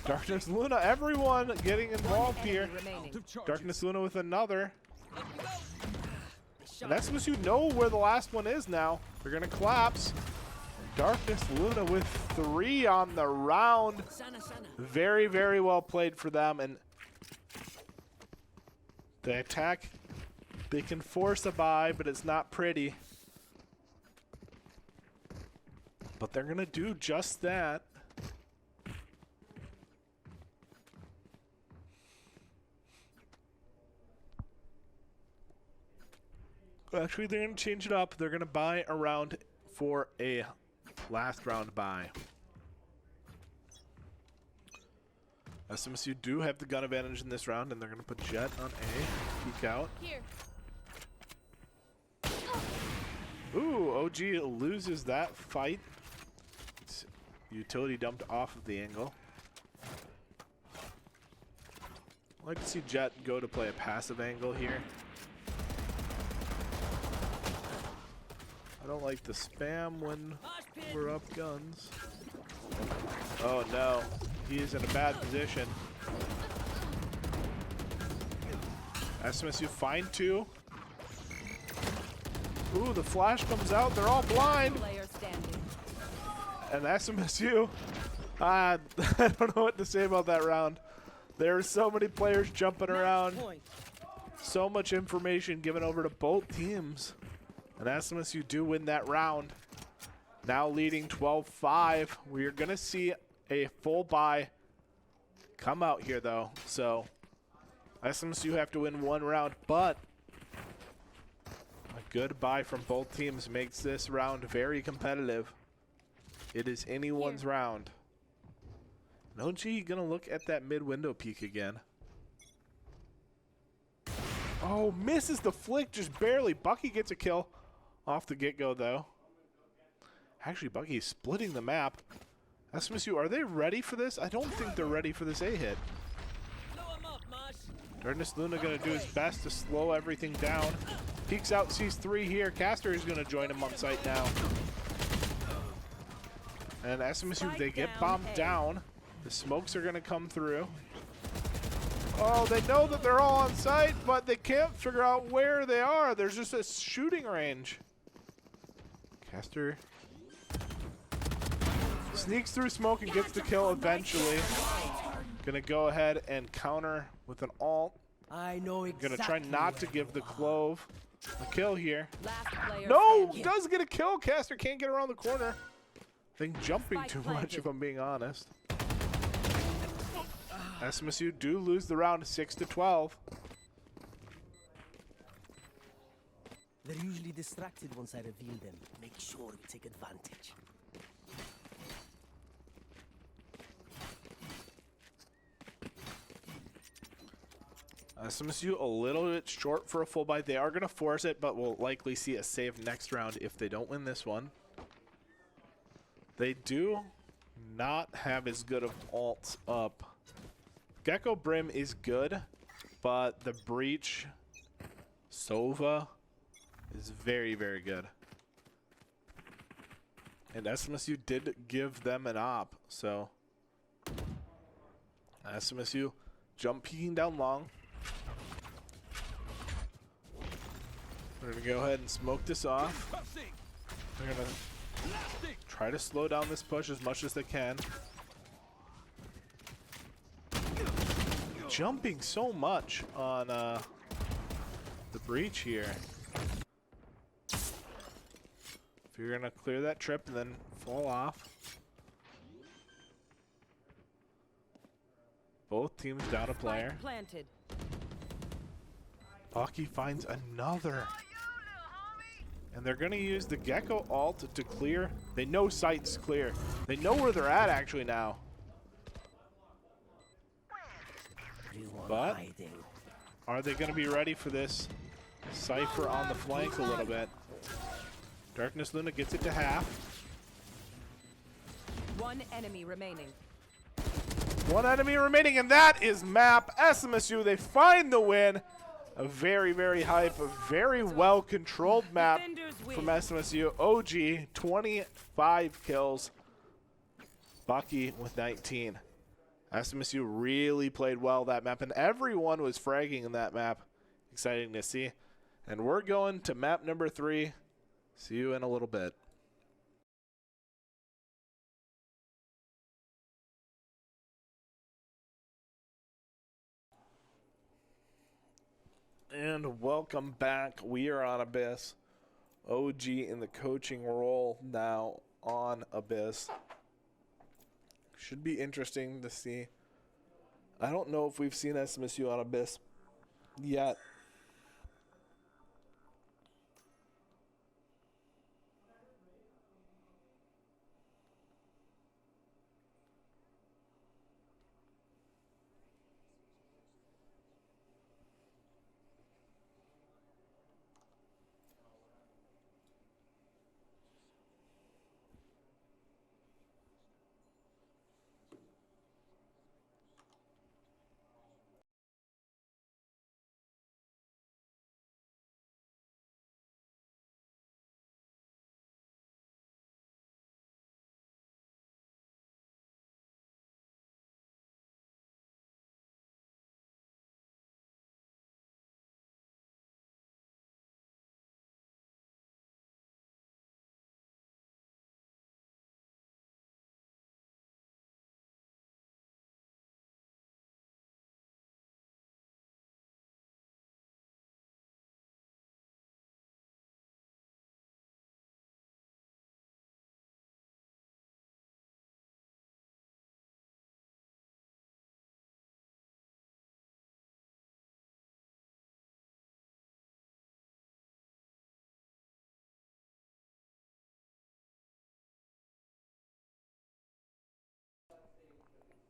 Speaker 1: Darkness Luna, everyone getting involved here.
Speaker 4: Remaining.
Speaker 1: Darkness Luna with another. And SMSU know where the last one is now. They're gonna collapse. Darkness Luna with 3 on the round. Very, very well played for them. And the attack, they can force a buy, but it's not pretty. But they're gonna do just that. Actually, they're going to change it up. They're going to buy a round for a last round buy. SMSU do have the gun advantage in this round, and they're going to put Jet on A. Peek out.
Speaker 3: Here.
Speaker 1: Ooh, OG loses that fight. It's utility dumped off of the angle. I'd like to see Jet go to play a passive angle here. I don't like the spam when we're up guns. Oh no, he is in a bad position. SMSU find 2. Ooh, the flash comes out. They're all blind.
Speaker 4: Player standing.
Speaker 1: And SMSU, I don't know what to say about that round. There are so many players jumping around. So much information given over to both teams. And SMSU do win that round. Now leading 12-5. We are going to see a full buy come out here, though. So SMSU have to win one round, but a good buy from both teams makes this round very competitive. It is anyone's round. And OG going to look at that mid-window peek again. Oh, misses the flick just barely. Bucky gets a kill off the get-go, though. Actually, Bucky is splitting the map. SMSU, are they ready for this? I don't think they're ready for this A-hit. Darkness Luna going to do his best to slow everything down. Peeks out, sees 3 here. Caster is going to join him on site now. And SMSU, they get bombed down. The smokes are going to come through. Oh, they know that they're all on site, but they can't figure out where they are. There's just a shooting range. Caster sneaks through smoke and gets the kill eventually. Gonna go ahead and counter with an ult.
Speaker 2: I know exactly.
Speaker 1: Gonna try not to give the Clove a kill here.
Speaker 4: Last player
Speaker 1: No,
Speaker 4: standing.
Speaker 1: does get a kill. Caster can't get around the corner. I think jumping
Speaker 4: Spike
Speaker 1: too much,
Speaker 4: planted.
Speaker 1: if I'm being honest. SMSU do lose the round 6-12.
Speaker 2: They're usually distracted once I reveal them. Make sure we take advantage.
Speaker 1: SMSU a little bit short for a full buy. They are going to force it, but we'll likely see a save next round if they don't win this one. They do not have as good of ults up. Gecko Brim is good, but the Breach Sova is very, very good. And SMSU did give them an op, so SMSU jump peeking down long. We're going to go ahead and smoke this off. They're going to try to slow down this push as much as they can. Jumping so much on the breach here. If you're going to clear that trip and then fall off. Both teams down a player.
Speaker 4: Spike planted.
Speaker 1: Bucky finds another. And they're going to use the Gecko ult to clear. They know site's clear. They know where they're at actually now. But are they going to be ready for this Cypher on the flank a little bit? Darkness Luna gets it to half.
Speaker 4: One enemy remaining.
Speaker 1: One enemy remaining, and that is map SMSU. They find the win. A very, very hype, a very well-controlled map from SMSU. OG, 25 kills. Bucky with 19. SMSU really played well that map, and everyone was fragging in that map. Exciting to see. And we're going to map number 3. See you in a little bit. And welcome back. We are on Abyss. OG in the coaching role now on Abyss. Should be interesting to see. I don't know if we've seen SMSU on Abyss yet.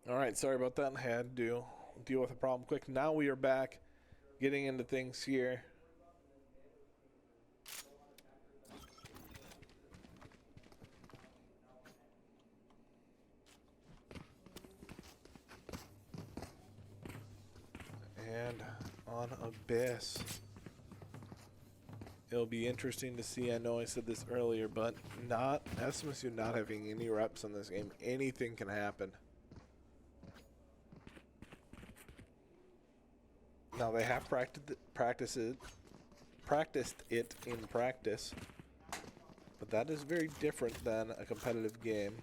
Speaker 1: All right, sorry about that. I had to deal with a problem quick. Now we are back getting into things here. And on Abyss. It'll be interesting to see. I know I said this earlier, but not SMSU not having any reps on this game. Anything can happen. Now they have practiced it in practice, but that is very different than a competitive game.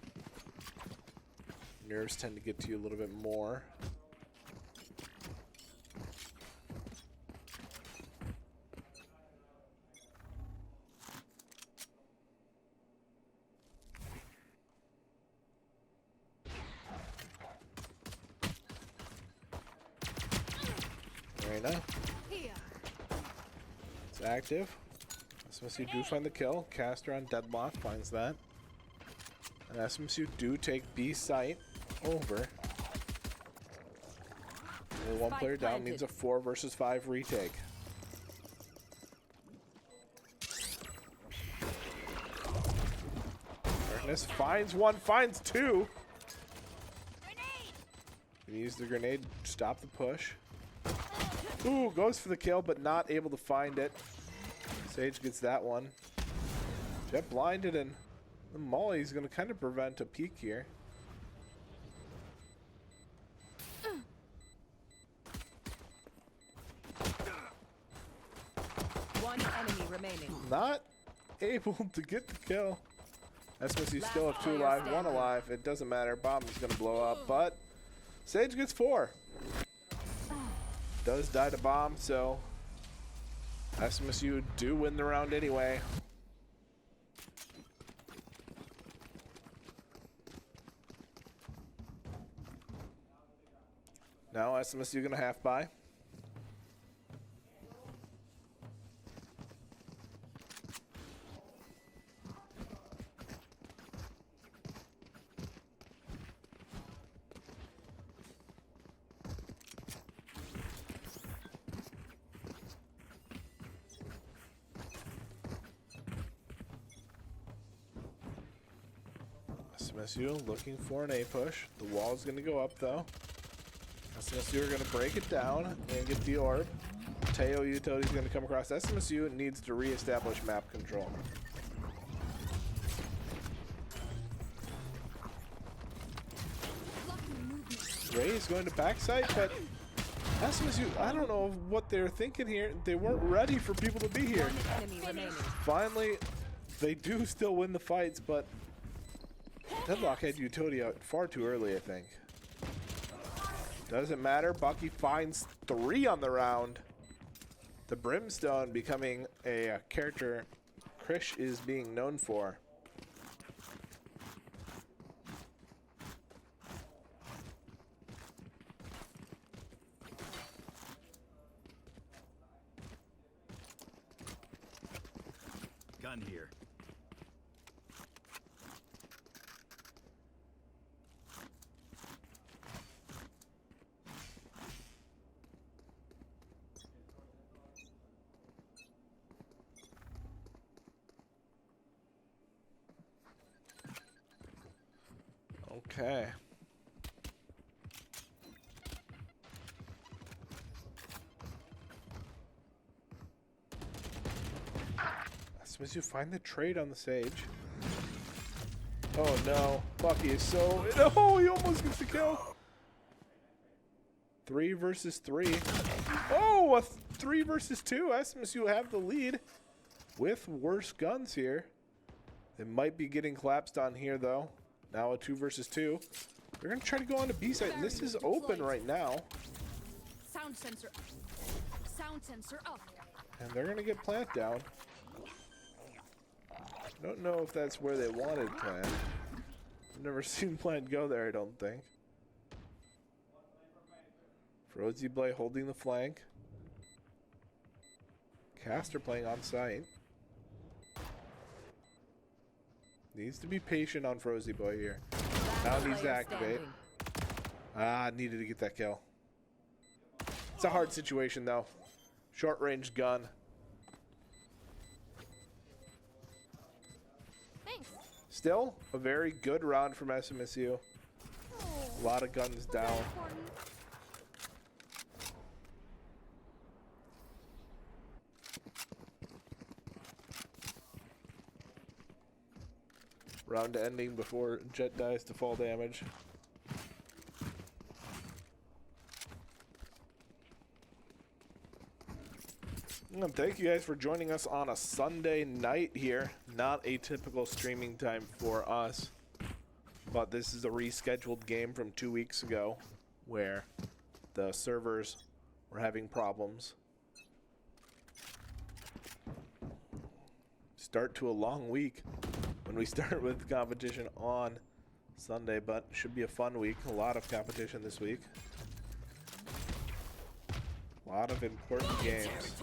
Speaker 1: Nerves tend to get to you a little bit more. It's active. SMSU do find the kill. Caster on Deadlock finds that. And SMSU do take B site over. Only one player down, needs a 4 versus 5 retake. Darkness finds one, finds two. Can use the grenade to stop the push. Ooh, goes for the kill, but not able to find it. Sage gets that one. Jet blinded, and the Molly's going to kind of prevent a peek here.
Speaker 4: One enemy remaining.
Speaker 1: Not able to get the kill. SMSU still have 2 alive, 1 alive. It doesn't matter. Bomb is going to blow up, but Sage gets 4. Does die to bomb, so SMSU do win the round anyway. Now SMSU gonna half buy. SMSU looking for an A push. The wall is going to go up though. SMSU are going to break it down and get the orb. Teo utility is going to come across. SMSU needs to re-establish map control. Ray is going to backside, but SMSU, I don't know what they're thinking here. They weren't ready for people to be here.
Speaker 4: One enemy remaining.
Speaker 1: Finally, they do still win the fights, but Deadlock had utility out far too early, I think. Doesn't matter. Bucky finds 3 on the round. The Brimstone becoming a character Krish is being known for.
Speaker 6: Gun here.
Speaker 1: Okay. Suppose you find the trade on the Sage. Oh no, Bucky is so... No, he almost gets the kill. 3 versus 3. Oh, a 3 versus 2. SMSU have the lead with worse guns here. They might be getting collapsed on here though. Now a 2 versus 2. They're going to try to go on to B site, and this is open right now.
Speaker 3: Sound sensor up.
Speaker 1: And they're going to get plant down. Don't know if that's where they wanted plant. I've never seen plant go there, I don't think. Frozy Blade holding the flank. Caster playing on site. Needs to be patient on Frozy Boy here. Now needs to activate. Ah, needed to get that kill. It's a hard situation, though. Short-range gun.
Speaker 3: Thanks.
Speaker 1: Still a very good round from SMSU. A lot of guns down. Round ending before Jet dies to fall damage. Thank you guys for joining us on a Sunday night here. Not a typical streaming time for us, but this is a rescheduled game from 2 weeks ago where the servers were having problems. Start to a long week when we start with competition on Sunday, but should be a fun week. A lot of competition this week. A lot of important games.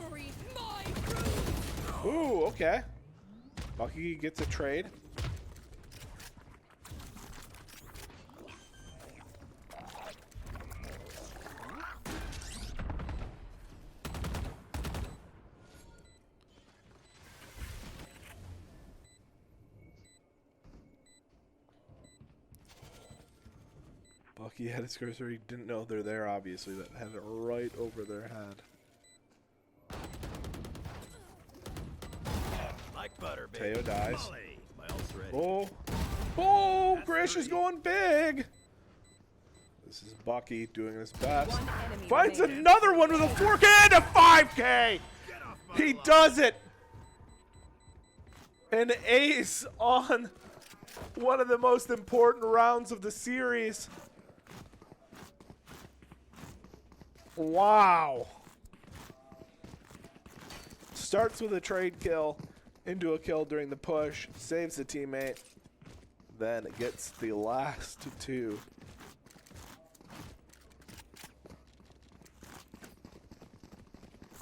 Speaker 1: Ooh, okay. Bucky gets a trade. Bucky had his cursor. He didn't know they're there, obviously. That had it right over their head.
Speaker 6: Like butter, baby.
Speaker 1: Teo dies.
Speaker 6: Molly. My ult's ready.
Speaker 1: Oh. Oh, Grish is going big. This is Bucky doing his best.
Speaker 4: One enemy
Speaker 1: Finds
Speaker 4: remaining.
Speaker 1: another one with a 4K and a 5K. He does it. An ace on one of the most important rounds of the series. Wow. Starts with a trade kill into a kill during the push, saves the teammate, then it gets the last two.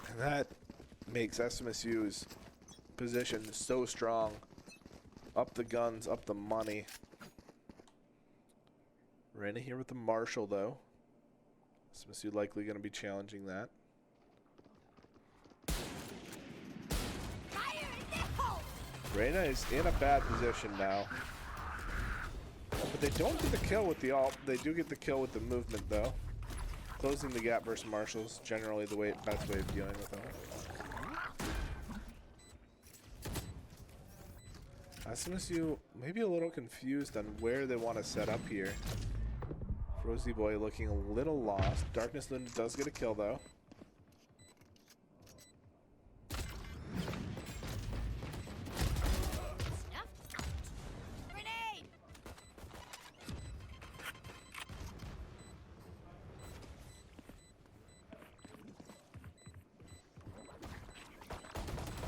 Speaker 1: And that makes SMSU's position so strong. Up the guns, up the money. Reyna here with the Marshall, though. SMSU likely going to be challenging that. Reyna is in a bad position now. But they don't get the kill with the ult. They do get the kill with the movement, though. Closing the gap versus Marshall's generally the best way of dealing with them. SMSU maybe a little confused on where they want to set up here. Rosie Boy looking a little lost. Darkness Linda does get a kill, though.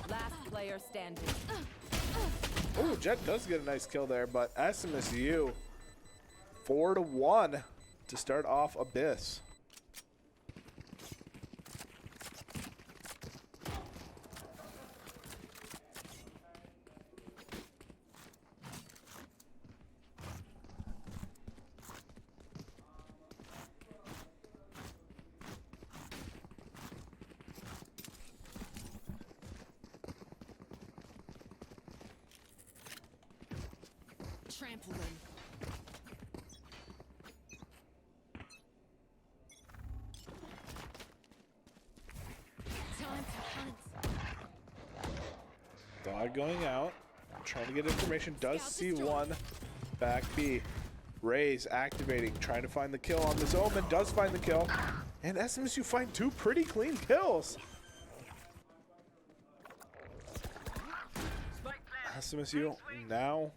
Speaker 4: Last player standing.
Speaker 1: Oh, Jet does get a nice kill there, but SMSU 4-1 to start off Abyss.
Speaker 3: Trample them. Time to hunt.
Speaker 1: Dog going out, trying to get information, does see one back B. Rays activating, trying to find the kill on this Omen, does find the kill. And SMSU find two pretty clean kills. SMSU now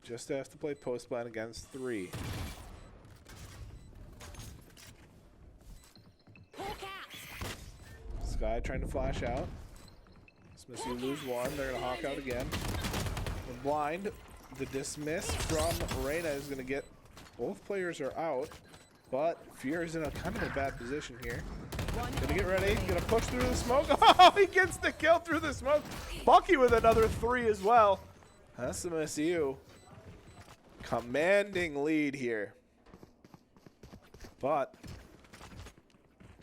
Speaker 1: just have to play post plan against 3. Sky trying to flash out. SMSU lose one. They're going to hawk out again. The blind, the dismiss from Reyna is going to get, both players are out, but Fear is in a kind of a bad position here. Gonna get ready, gonna push through the smoke. Oh, he gets the kill through the smoke. Bucky with another 3 as well. SMSU commanding lead here. but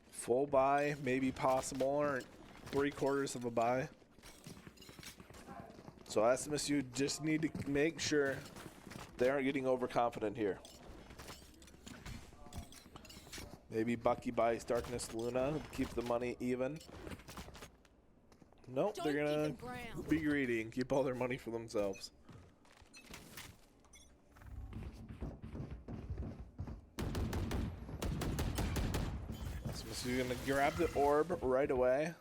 Speaker 1: full buy may be possible, or 3/4 of a buy. So SMSU just need to make sure they aren't getting overconfident here. Maybe Bucky buys Darkness Luna, keep the money even. Nope, they're gonna be greedy and keep all their money for themselves. So you're gonna grab the orb right away.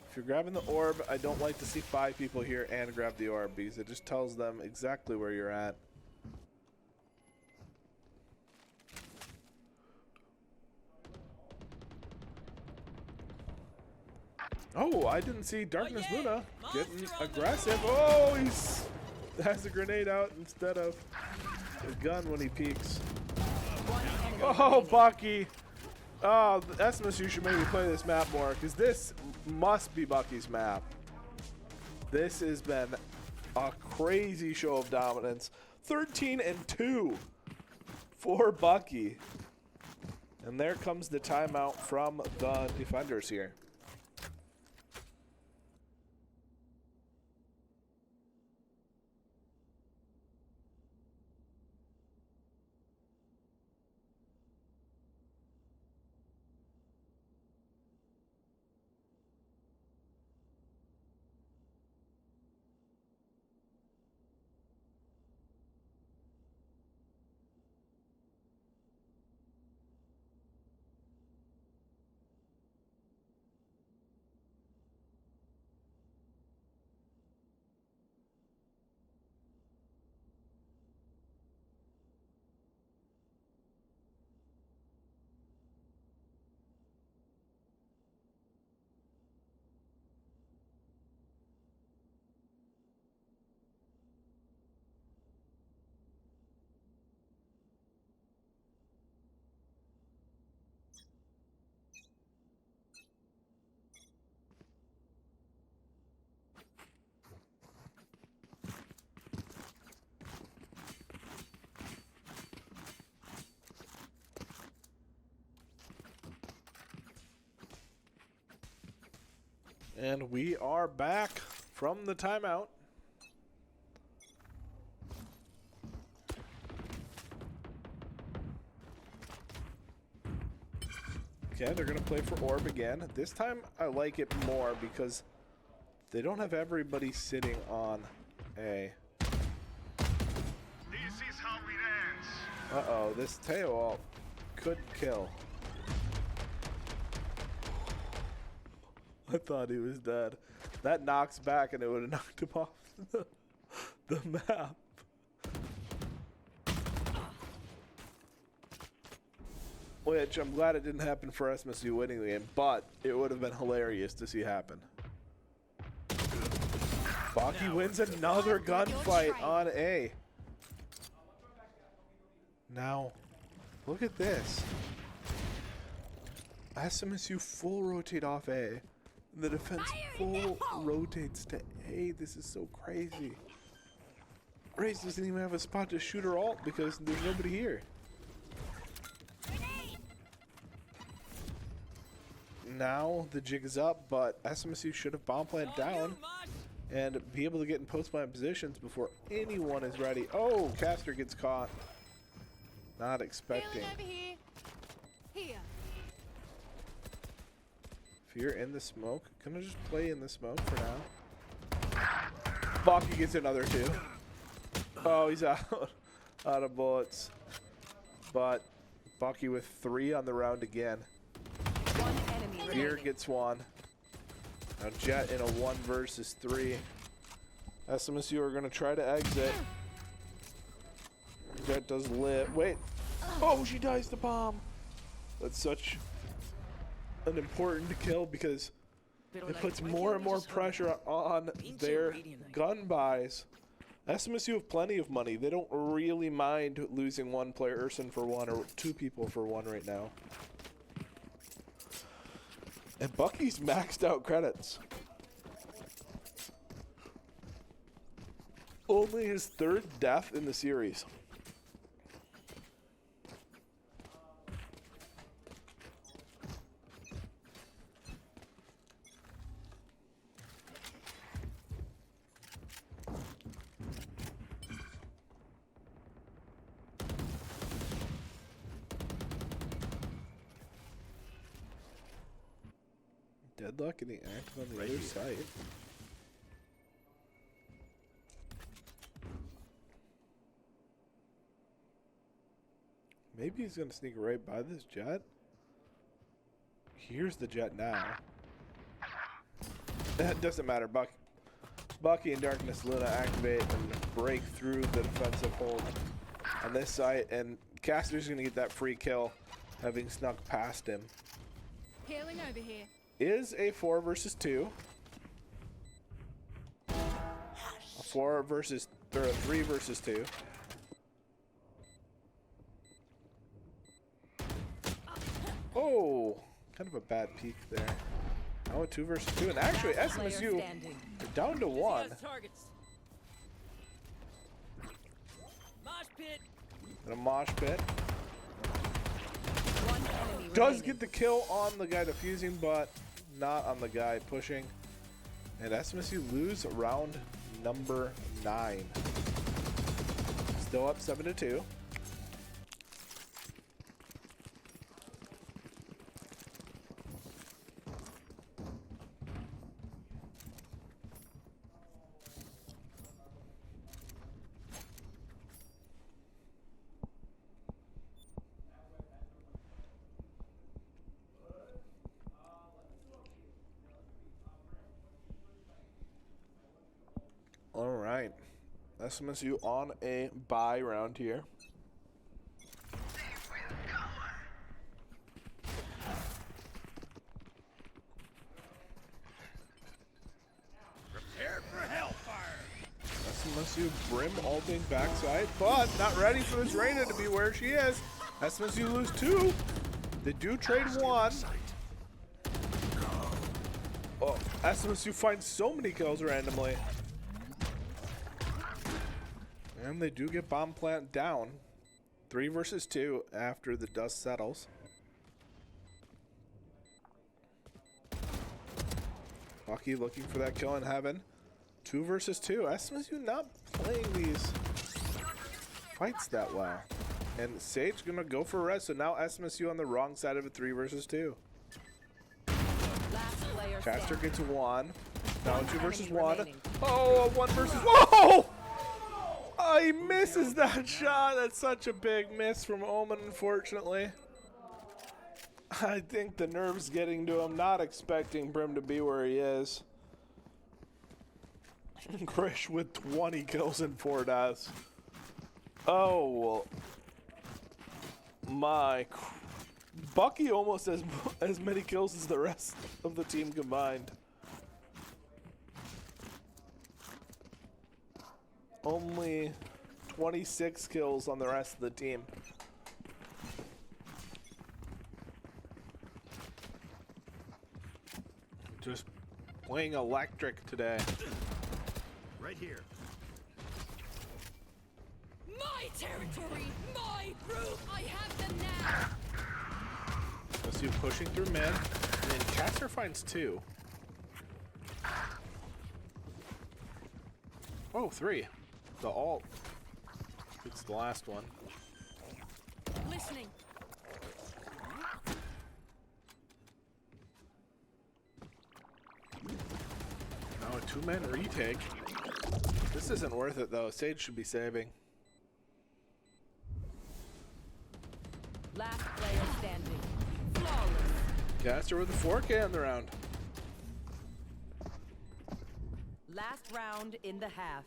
Speaker 1: If you're grabbing the orb, I don't like to see 5 people here and grab the orb because it just tells them exactly where you're at. Oh, I didn't see Darkness Luna getting aggressive. Oh, he's has a grenade out instead of his gun when he peeks. Oh, Bucky. Oh, the SMSU should maybe play this map more because this must be Bucky's map. This has been a crazy show of dominance. 13-2 for Bucky. And there comes the timeout from the defenders here. And we are back from the timeout. Okay, they're going to play for orb again. This time I like it more because they don't have everybody sitting on A.
Speaker 8: This is how it ends.
Speaker 1: Uh-oh, this Teo ult could kill. I thought he was dead. That knocks back and it would have knocked him off the map. Which I'm glad it didn't happen for SMSU winning the game, but it would have been hilarious to see happen. Baki wins another gunfight on A. Now, look at this. SMSU full rotate off A. The defense full rotates to A. This is so crazy. Raze doesn't even have a spot to shoot her ult because there's nobody here. Now the jig is up, but SMSU should have bomb plant down and be able to get in post plant positions before anyone is ready. Oh, Caster gets caught. Not expecting. If you're in the smoke, can I just play in the smoke for now? Bucky gets another 2. Oh, he's out of bullets. But Bucky with 3 on the round again. Fear gets 1. Now Jet in a 1 versus 3. SMSU are going to try to exit. Jet does live. Wait. Oh, she dies to bomb. That's such an important kill because it puts more and more pressure on their gun buys. SMSU have plenty of money. They don't really mind losing 1 player Urson for 1 or 2 people for 1 right now. And Bucky's maxed out credits. Only his 3rd death in the series. Deadlock getting active on the
Speaker 6: Right
Speaker 1: other
Speaker 6: here.
Speaker 1: side. Maybe he's gonna sneak right by this jet. Here's the jet now. That doesn't matter. Bucky and Darkness Luna activate and break through the defensive hold on this site, and Caster's gonna get that free kill, having snuck past him.
Speaker 3: Healing over here.
Speaker 1: Is a 4 versus 2. A 4 versus, or a 3 versus 2. Oh, kind of a bad peek there. Now a 2 versus 2, and actually
Speaker 4: Last player
Speaker 1: SMSU
Speaker 4: standing.
Speaker 1: are down to 1.
Speaker 4: Targets. Mosh pit.
Speaker 1: And a mosh pit.
Speaker 4: One enemy
Speaker 1: Does
Speaker 4: remaining.
Speaker 1: get the kill on the guy defusing, but not on the guy pushing. And SMSU lose round number 9. Still up 7-2. All right, SMSU on a bye round here.
Speaker 6: Prepare for hellfire.
Speaker 1: SMSU Brim ulting backside, but not ready for this Reyna to be where she is. SMSU lose 2. They do trade 1. Oh, SMSU finds so many kills randomly. And they do get bomb plant down. 3 versus 2 after the dust settles. Bucky looking for that kill in heaven. 2 versus 2. SMSU not playing these fights that well. And Sage gonna go for res, so now SMSU on the wrong side of a 3 versus 2.
Speaker 4: Last player
Speaker 1: Caster
Speaker 4: standing.
Speaker 1: gets 1. Now 2 versus
Speaker 4: enemy
Speaker 1: 1.
Speaker 4: remaining.
Speaker 1: Oh, 1 versus. Whoa! Oh, he misses that shot. That's such a big miss from Omen, unfortunately. I think the nerves getting to him, not expecting Brim to be where he is. Krish with 20 kills and 4 deaths. Oh, well. Bucky almost has as many kills as the rest of the team combined. Only 26 kills on the rest of the team. Just playing electric today.
Speaker 6: Right here.
Speaker 3: My territory, my group. I have them now.
Speaker 1: Let's see, pushing through mid, and then Caster finds 2. Oh, 3. The alt. It's the last one.
Speaker 3: Listening.
Speaker 1: Now a 2-man retake. This isn't worth it though. Sage should be saving.
Speaker 4: Last player standing. Flawless.
Speaker 1: Caster with a 4K on the round.
Speaker 4: Last round in the half.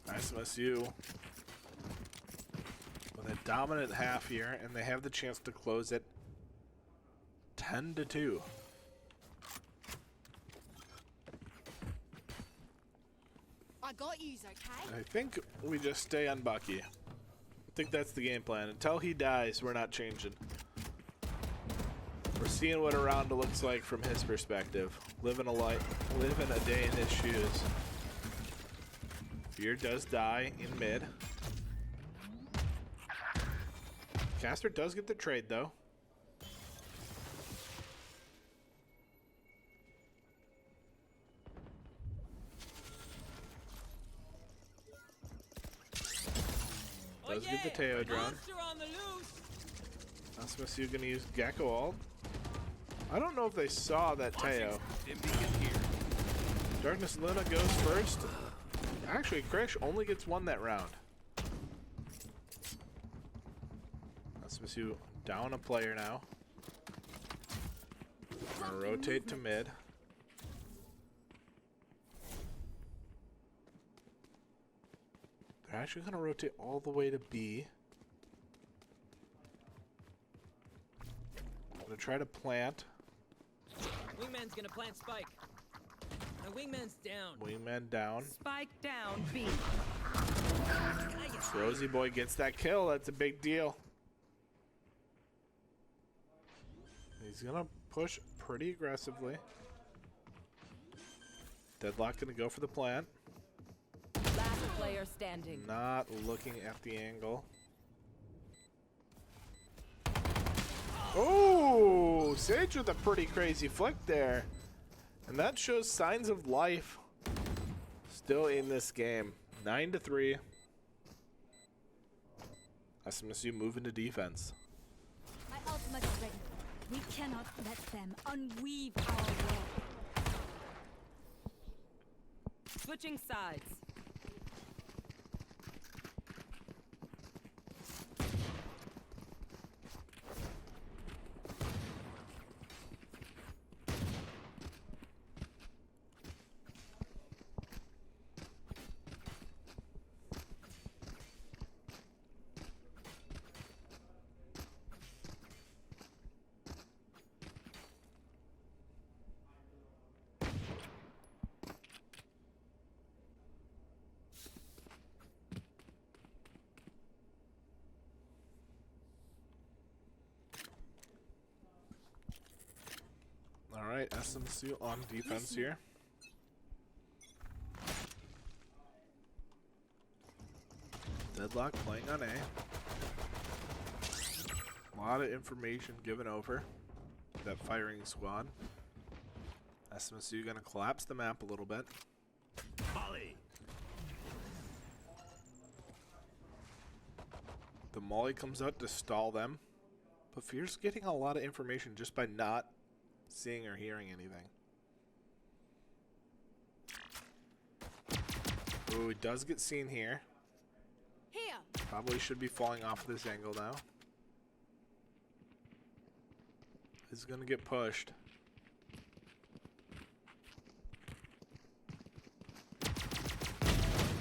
Speaker 1: SMSU with a dominant half here, and they have the chance to close it 10-2.
Speaker 3: I got yous, okay?
Speaker 1: I think we just stay on Bucky. I think that's the game plan. Until he dies, we're not changing. We're seeing what a round looks like from his perspective. Living a day in his shoes. Fear does die in mid. Caster does get the trade though. Does get the Teo drone. SMSU gonna use Gecko ult. I don't know if they saw that Teo. Darkness Luna goes first. Actually, Krish only gets one that round. SMSU down a player now. Gonna rotate to mid. They're actually gonna rotate all the way to B. Gonna try to plant.
Speaker 9: Wingman's gonna plant spike. My wingman's down.
Speaker 1: Wingman down.
Speaker 4: Spike down, B.
Speaker 1: Rosie Boy gets that kill. That's a big deal. He's gonna push pretty aggressively. Deadlock gonna go for the plant.
Speaker 4: Last player standing.
Speaker 1: Not looking at the angle. Oh, Sage with a pretty crazy flick there. And that shows signs of life still in this game. 9-3. SMSU moving to defense.
Speaker 3: My ultimate is ready. We cannot let them unweave our world.
Speaker 4: Switching sides.
Speaker 1: Alright, SMSU on defense here. Deadlock playing on A. A lot of information given over that firing squad. SMSU gonna collapse the map a little bit.
Speaker 6: Molly.
Speaker 1: The Molly comes out to stall them. But Fear's getting a lot of information just by not seeing or hearing anything. Ooh, he does get seen here.
Speaker 3: Here.
Speaker 1: Probably should be falling off this angle now. He's gonna get pushed.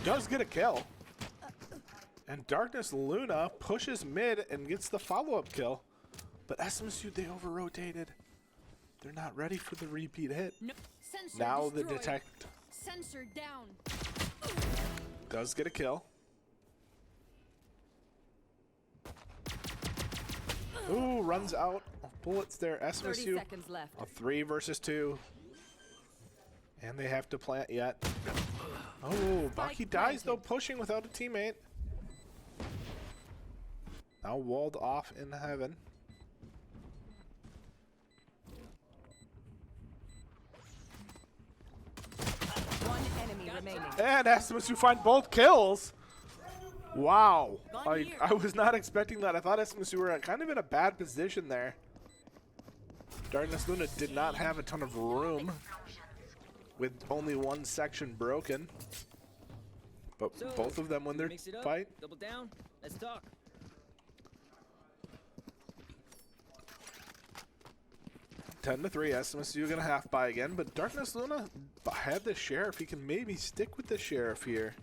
Speaker 1: Does get a kill. And Darkness Luna pushes mid and gets the follow-up kill. But SMSU, they over-rotated. They're not ready for the repeat hit.
Speaker 3: No. Sensor
Speaker 1: Now the
Speaker 3: destroyed.
Speaker 1: detect
Speaker 3: Sensor down.
Speaker 1: does get a kill. Ooh, runs out of bullets there.
Speaker 4: 30
Speaker 1: SMSU,
Speaker 4: seconds left.
Speaker 1: a 3 versus 2. And they have to plant yet. Oh, Bucky dies though, pushing without a teammate. Now walled off in heaven.
Speaker 4: One enemy remaining.
Speaker 1: And SMSU find both kills. Wow. Like, I was not expecting that. I thought SMSU were kind of in a bad position there. Darkness Luna did not have a ton of room with only one section broken. But
Speaker 9: So,
Speaker 1: both of them win their
Speaker 9: mix it up,
Speaker 1: fight.
Speaker 9: double down. Let's talk.
Speaker 1: 10-3, SMSU gonna half buy again, but Darkness Luna had the Sheriff. He can maybe stick with the Sheriff here.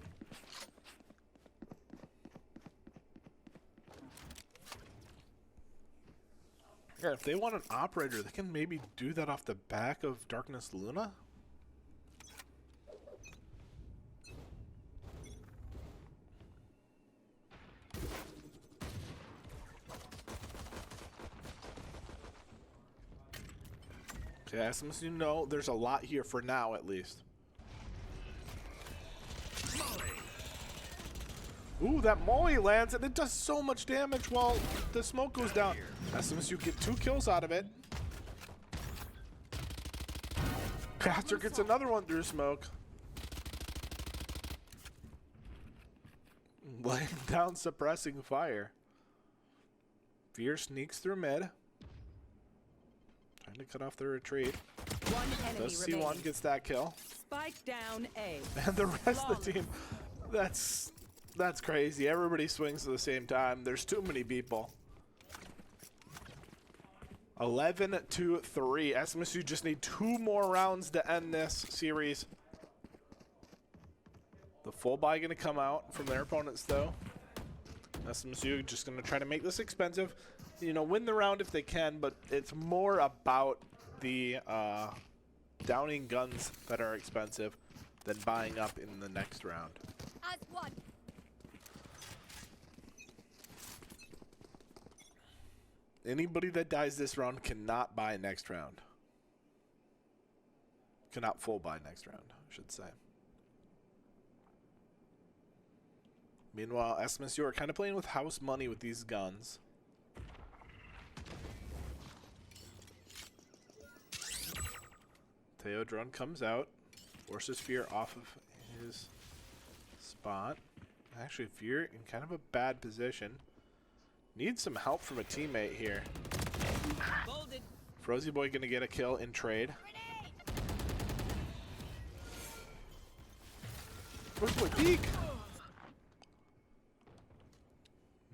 Speaker 1: Yeah, if they want an operator, they can maybe do that off the back of Darkness Luna. Okay, SMSU, no, there's a lot here for now, at least. Ooh, that Molly lands, and it does so much damage while the smoke goes down. SMSU get 2 kills out of it. Caster gets another one through smoke. laying down suppressing fire. Fear sneaks through mid. Trying to cut off the retreat.
Speaker 4: One enemy
Speaker 1: Does
Speaker 4: remaining.
Speaker 1: C1 gets that kill.
Speaker 4: Spike down A.
Speaker 1: And the rest of the team, that's crazy. Everybody swings at the same time. There's too many people. 11-3. SMSU just need 2 more rounds to end this series. The full buy going to come out from their opponents, though. SMSU just going to try to make this expensive. You know, win the round if they can, but it's more about the downing guns that are expensive than buying up in the next round.
Speaker 3: As one.
Speaker 1: Anybody that dies this round cannot buy next round. Cannot full buy next round, I should say. Meanwhile, SMSU are kind of playing with house money with these guns. Theodron comes out, forces Fear off of his spot. Actually, Fear in kind of a bad position. Needs some help from a teammate here.
Speaker 9: Folded.
Speaker 1: Frozy Boy gonna get a kill in trade. Frozy Boy peek!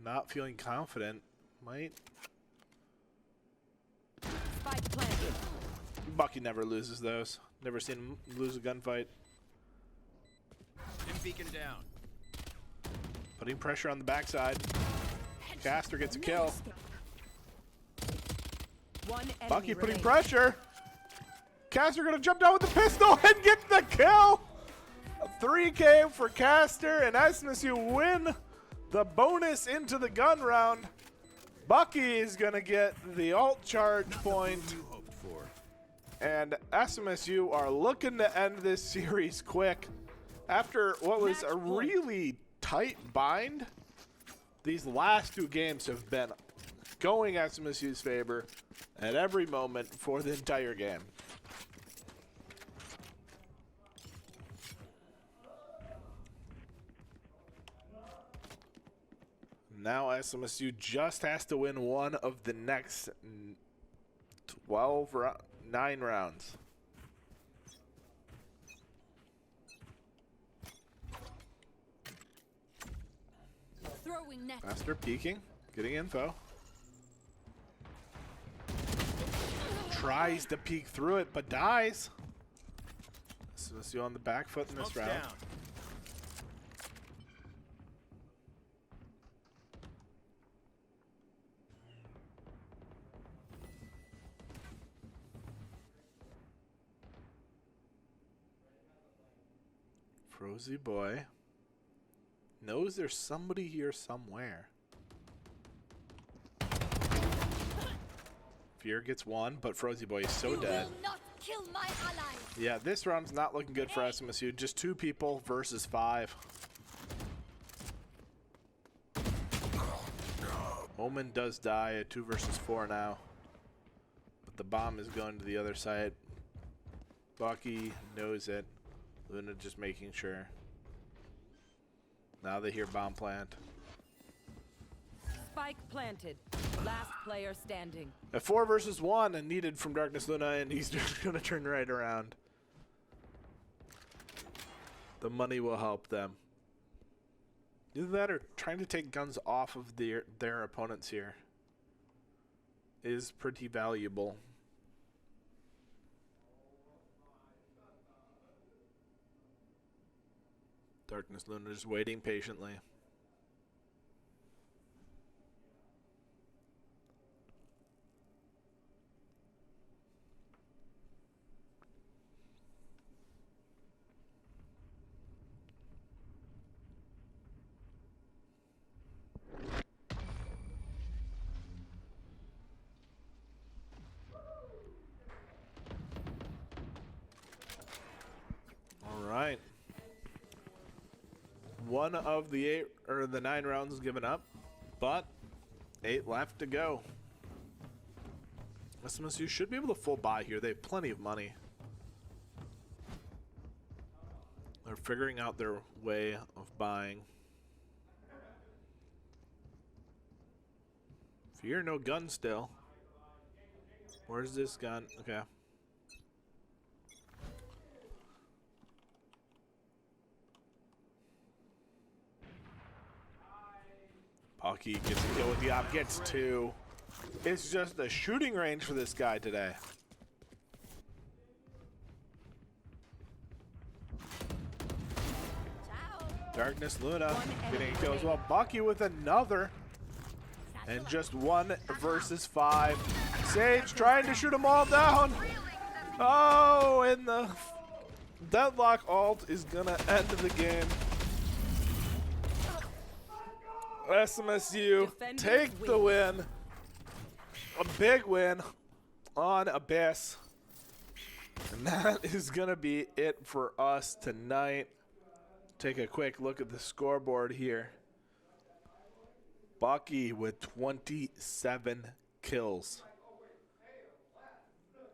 Speaker 1: Not feeling confident. Might.
Speaker 4: Spike planted.
Speaker 1: Bucky never loses those. Never seen him lose a gunfight.
Speaker 6: Him beacon down.
Speaker 1: Putting pressure on the backside. Caster gets a kill.
Speaker 4: One enemy
Speaker 1: Bucky putting
Speaker 4: remaining.
Speaker 1: pressure. Caster gonna jump down with the pistol and get the kill. A 3K for Caster, and SMSU win the bonus into the gun round. Bucky is gonna get the alt charge point.
Speaker 6: Hoped for.
Speaker 1: And SMSU are looking to end this series quick. After what was a really tight bind, these last 2 games have been going SMSU's favor at every moment for the entire game. Now SMSU just has to win one of the next 9 rounds.
Speaker 3: Throwing net.
Speaker 1: Master peeking, getting info. Tries to peek through it, but dies. SMSU on the back foot in this
Speaker 6: Smoke's
Speaker 1: round.
Speaker 6: down.
Speaker 1: Frozy Boy knows there's somebody here somewhere. Fear gets 1, but Frozy Boy is so
Speaker 3: You
Speaker 1: dead.
Speaker 3: will not kill my allies.
Speaker 1: Yeah, this round's not looking good for SMSU. Just 2 people versus 5. Omen does die at 2 versus 4 now. But the bomb is going to the other side. Bucky knows it. Luna just making sure. Now they hear bomb plant.
Speaker 4: Spike planted. Last player standing.
Speaker 1: A 4 versus 1 and needed from Darkness Luna, and he's just going to turn right around. The money will help them. Either that or trying to take guns off of their opponents here is pretty valuable. Darkness Luna just waiting patiently. All right. One of the 9 rounds is given up, but 8 left to go. SMSU should be able to full buy here. They have plenty of money. They're figuring out their way of buying. Fear no gun still. Where's this gun? Okay. Bucky gets a kill with the op, gets 2. It's just the shooting range for this guy today. Darkness Luna getting a kill as well. Bucky with another. And just 1 versus 5. Sage trying to shoot them all down. Oh, and the deadlock ult is gonna end the game. SMSU take the win. A big win on Abyss. And that is gonna be it for us tonight. Take a quick look at the scoreboard here. Bucky with 27 kills.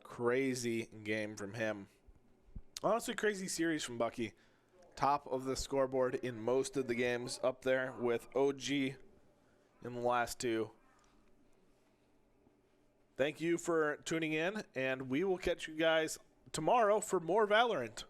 Speaker 1: Crazy game from him. Honestly, crazy series from Bucky. Top of the scoreboard in most of the games, up there with OG in the last 2. Thank you for tuning in, and we will catch you guys tomorrow for more Valorant.